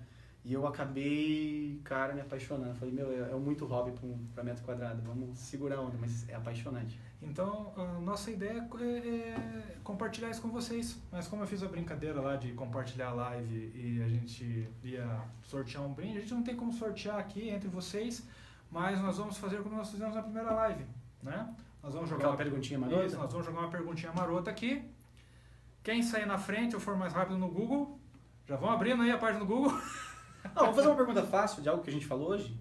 E eu acabei, cara, me apaixonando. Falei, meu, é muito hobby pra metro quadrado. Vamos segurar a onda, mas é apaixonante. Então, a nossa ideia é compartilhar isso com vocês. Mas como eu fiz a brincadeira lá de compartilhar a live e a gente ia sortear um brinde, a gente não tem como sortear aqui entre vocês, mas nós vamos fazer como nós fizemos na primeira live, né? Nós vamos jogar uma perguntinha marota? Isso, nós vamos jogar uma perguntinha marota aqui. Quem sair na frente ou for mais rápido no Google, já vão abrindo aí a página do Google. Vamos fazer uma pergunta fácil de algo que a gente falou hoje?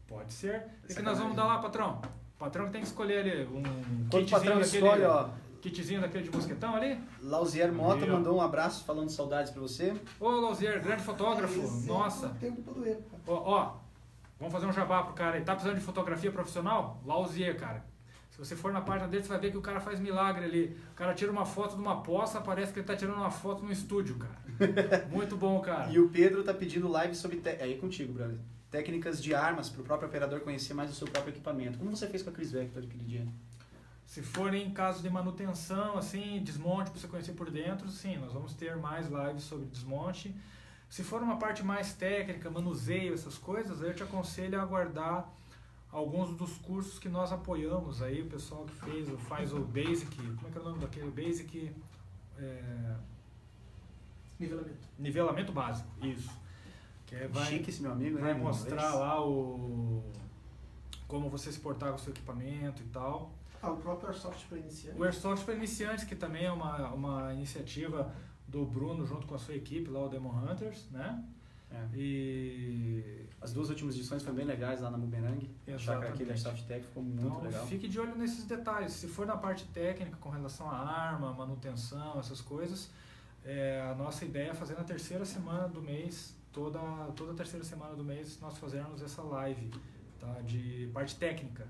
Pode ser. O que nós vamos dar lá, patrão? O patrão que tem que escolher ali um Quando o patrão escolhe, ó. Kitzinho daquele de mosquetão ali. Lausier Mota mandou um abraço falando saudades pra você. Ô, Lausier, grande fotógrafo. Nossa. Tempo todo ele, cara. Ó, vamos fazer um jabá pro cara aí. Tá precisando de fotografia profissional? Lausier, cara. Se você for na página dele, você vai ver que o cara faz milagre ali. O cara tira uma foto de uma poça, parece que ele tá tirando uma foto no estúdio, cara. Muito bom, cara. E o Pedro tá pedindo live sobre... Aí contigo, brother. Técnicas de armas para o próprio operador conhecer mais o seu próprio equipamento. Como você fez com a Chris Vector aquele dia? Se for em caso de manutenção, assim, desmonte para você conhecer por dentro, sim, nós vamos ter mais lives sobre desmonte. Se for uma parte mais técnica, manuseio, essas coisas, aí eu te aconselho a aguardar alguns dos cursos que nós apoiamos aí, o pessoal que faz o Basic, como é que é o nome daquele? Basic... Nivelamento básico, isso. Que Chique esse meu amigo, vai né? mostrar lá como você se portar com o seu equipamento e tal. O próprio Airsoft para iniciantes. O Airsoft para iniciantes, que também é uma iniciativa do Bruno junto com a sua equipe lá, o Demon Hunters, né? E as duas últimas edições foram bem legais lá na Bumerangue. A chácara aqui da Airsoft Tech ficou muito então, legal. Fique de olho nesses detalhes. Se for na parte técnica com relação à arma, manutenção, essas coisas, a nossa ideia é fazer na terceira semana do mês, toda a terceira semana do mês, nós fazermos essa live, tá, de parte técnica.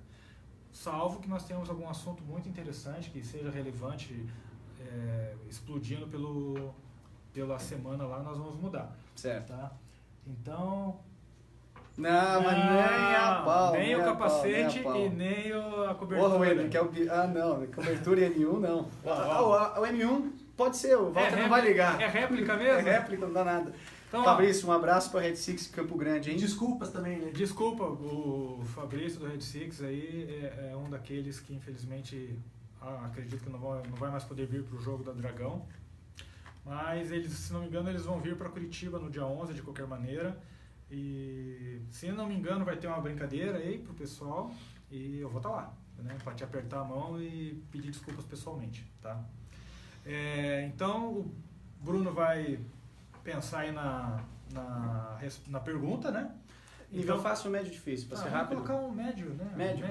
Salvo que nós tenhamos algum assunto muito interessante, que seja relevante, explodindo pela semana lá, nós vamos mudar. Certo. Tá? Então... Não, mas nem a pau. Nem o capacete nem e nem a cobertura. Porra, Wendel, não, cobertura e M1 não. O M1 pode ser, o Walter não vai ligar. É réplica mesmo? É réplica, não dá nada. Então, Fabrício, um abraço para Red Six Campo Grande, hein? Desculpas também, né? Desculpa, o Fabrício do Red Six aí é um daqueles que infelizmente acredito que não vai mais poder vir para o jogo da Dragão. Mas eles, se não me engano, eles vão vir para Curitiba no dia 11 de qualquer maneira. E se não me engano vai ter uma brincadeira aí pro pessoal e eu vou estar lá, né, para te apertar a mão e pedir desculpas pessoalmente, tá? Então o Bruno vai pensar aí na pergunta, né? Nível fácil ou médio difícil, para ser rápido? Vou colocar um médio, né? Médio.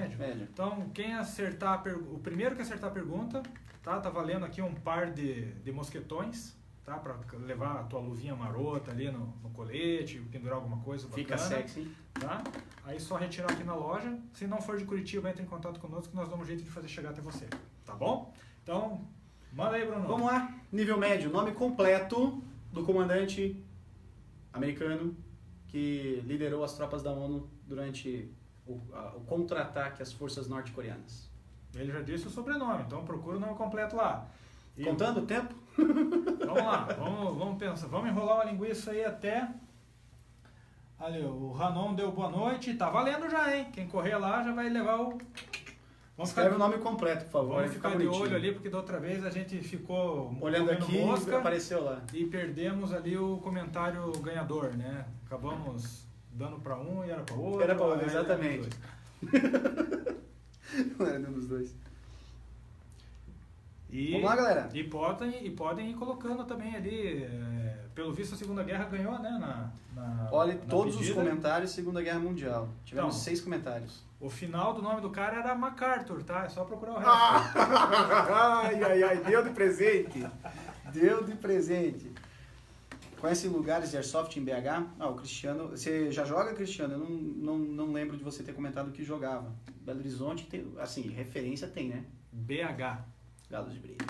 Então quem acertar o primeiro que acertar a pergunta, tá valendo aqui um par de mosquetões, tá? Pra levar a tua luvinha marota ali no colete, pendurar alguma coisa bacana. Fica sexy. Tá? Aí só retirar aqui na loja. Se não for de Curitiba, entra em contato conosco que nós damos um jeito de fazer chegar até você. Tá bom? Então, manda aí, Bruno. Vamos lá. Nível médio. Nome completo do comandante americano que liderou as tropas da ONU durante o contra-ataque às forças norte-coreanas. Ele já disse o sobrenome, então procura o nome completo lá. E contando o tempo? Vamos lá, vamos pensar. Vamos enrolar uma linguiça aí até... Ali, o Ranon deu boa noite. Tá valendo já, hein? Quem correr lá já vai levar o... Escreve o nome completo, por favor. Vamos ficar de olho ali, porque da outra vez a gente ficou olhando aqui e apareceu lá. E perdemos ali o comentário ganhador, né? Acabamos dando para um e era para outro. Era para outro, exatamente. Não era nenhum dos dois. Vamos lá, galera. E podem ir colocando também ali. Pelo visto, a Segunda Guerra ganhou, né? Olhe todos os comentários Segunda Guerra Mundial. Tivemos 6 comentários. O final do nome do cara era MacArthur, tá? É só procurar o resto. Ai, deu de presente. Deu de presente. Conhece lugares de Airsoft em BH? O Cristiano... Você já joga, Cristiano? Eu não lembro de você ter comentado que jogava. Belo Horizonte, tem, assim, referência tem, né? BH. Galos de Briga.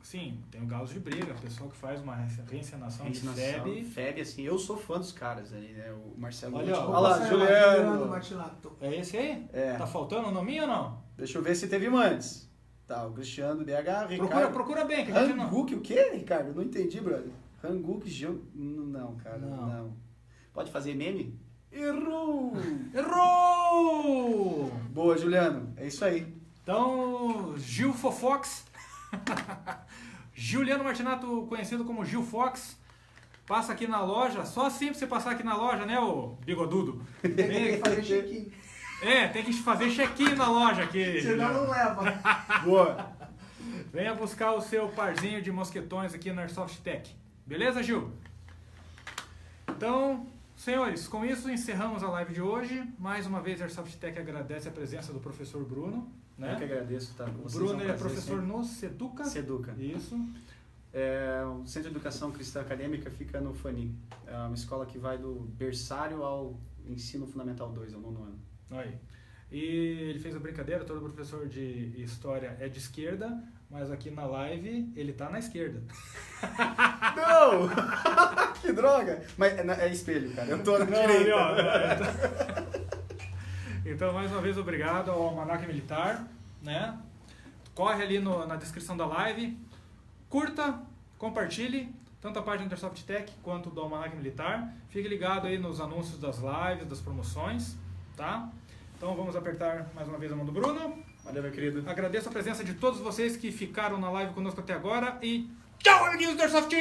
Sim, tem o Galos de Briga, o pessoal que faz uma reencenação de FEB. FEB, assim, eu sou fã dos caras aí, né? O Marcelo. Olha, ó. Olha lá, Juliano. Martinato. É esse aí? É. Tá faltando o nominho ou não? Deixa eu ver se teve um antes. Tá, o Cristiano, BH, Ricardo. Procura bem, que a gente não... Hanguk, o quê, Ricardo? Eu não entendi, brother. Hanguk, Não, cara, não. Pode fazer meme? Errou! Errou! Boa, Juliano. É isso aí. Então, Gil Fofox, Juliano Martinato, conhecido como Gil Fox, passa aqui na loja, só assim pra você passar aqui na loja, né, ô bigodudo? Tem que fazer check-in. Tem que fazer check-in na loja aqui. Senão não leva. Boa. Venha buscar o seu parzinho de mosquetões aqui na Airsoft Tech. Beleza, Gil? Então, senhores, com isso encerramos a live de hoje. Mais uma vez, a Airsoft Tech agradece a presença do professor Bruno. Né? Eu que agradeço estar com O vocês. Bruno um é prazer professor sempre. no Seduca. Seduca. Isso. O Centro de Educação Cristã Acadêmica fica no FANI. É uma escola que vai do berçário ao ensino fundamental 2, ao 9º ano. Aí. E ele fez a brincadeira, todo professor de história é de esquerda, mas aqui na live ele tá na esquerda. Não! Que droga! Mas é espelho, cara. Eu tô na direita. Ali, ó. Então, mais uma vez, obrigado ao Almanac Militar, né? Corre ali na descrição da live, curta, compartilhe, tanto a página da Airsoft Tech quanto do Almanac Militar. Fique ligado aí nos anúncios das lives, das promoções, tá? Então vamos apertar mais uma vez a mão do Bruno. Valeu, meu querido. Agradeço a presença de todos vocês que ficaram na live conosco até agora e tchau, amiguinhos do Airsoft!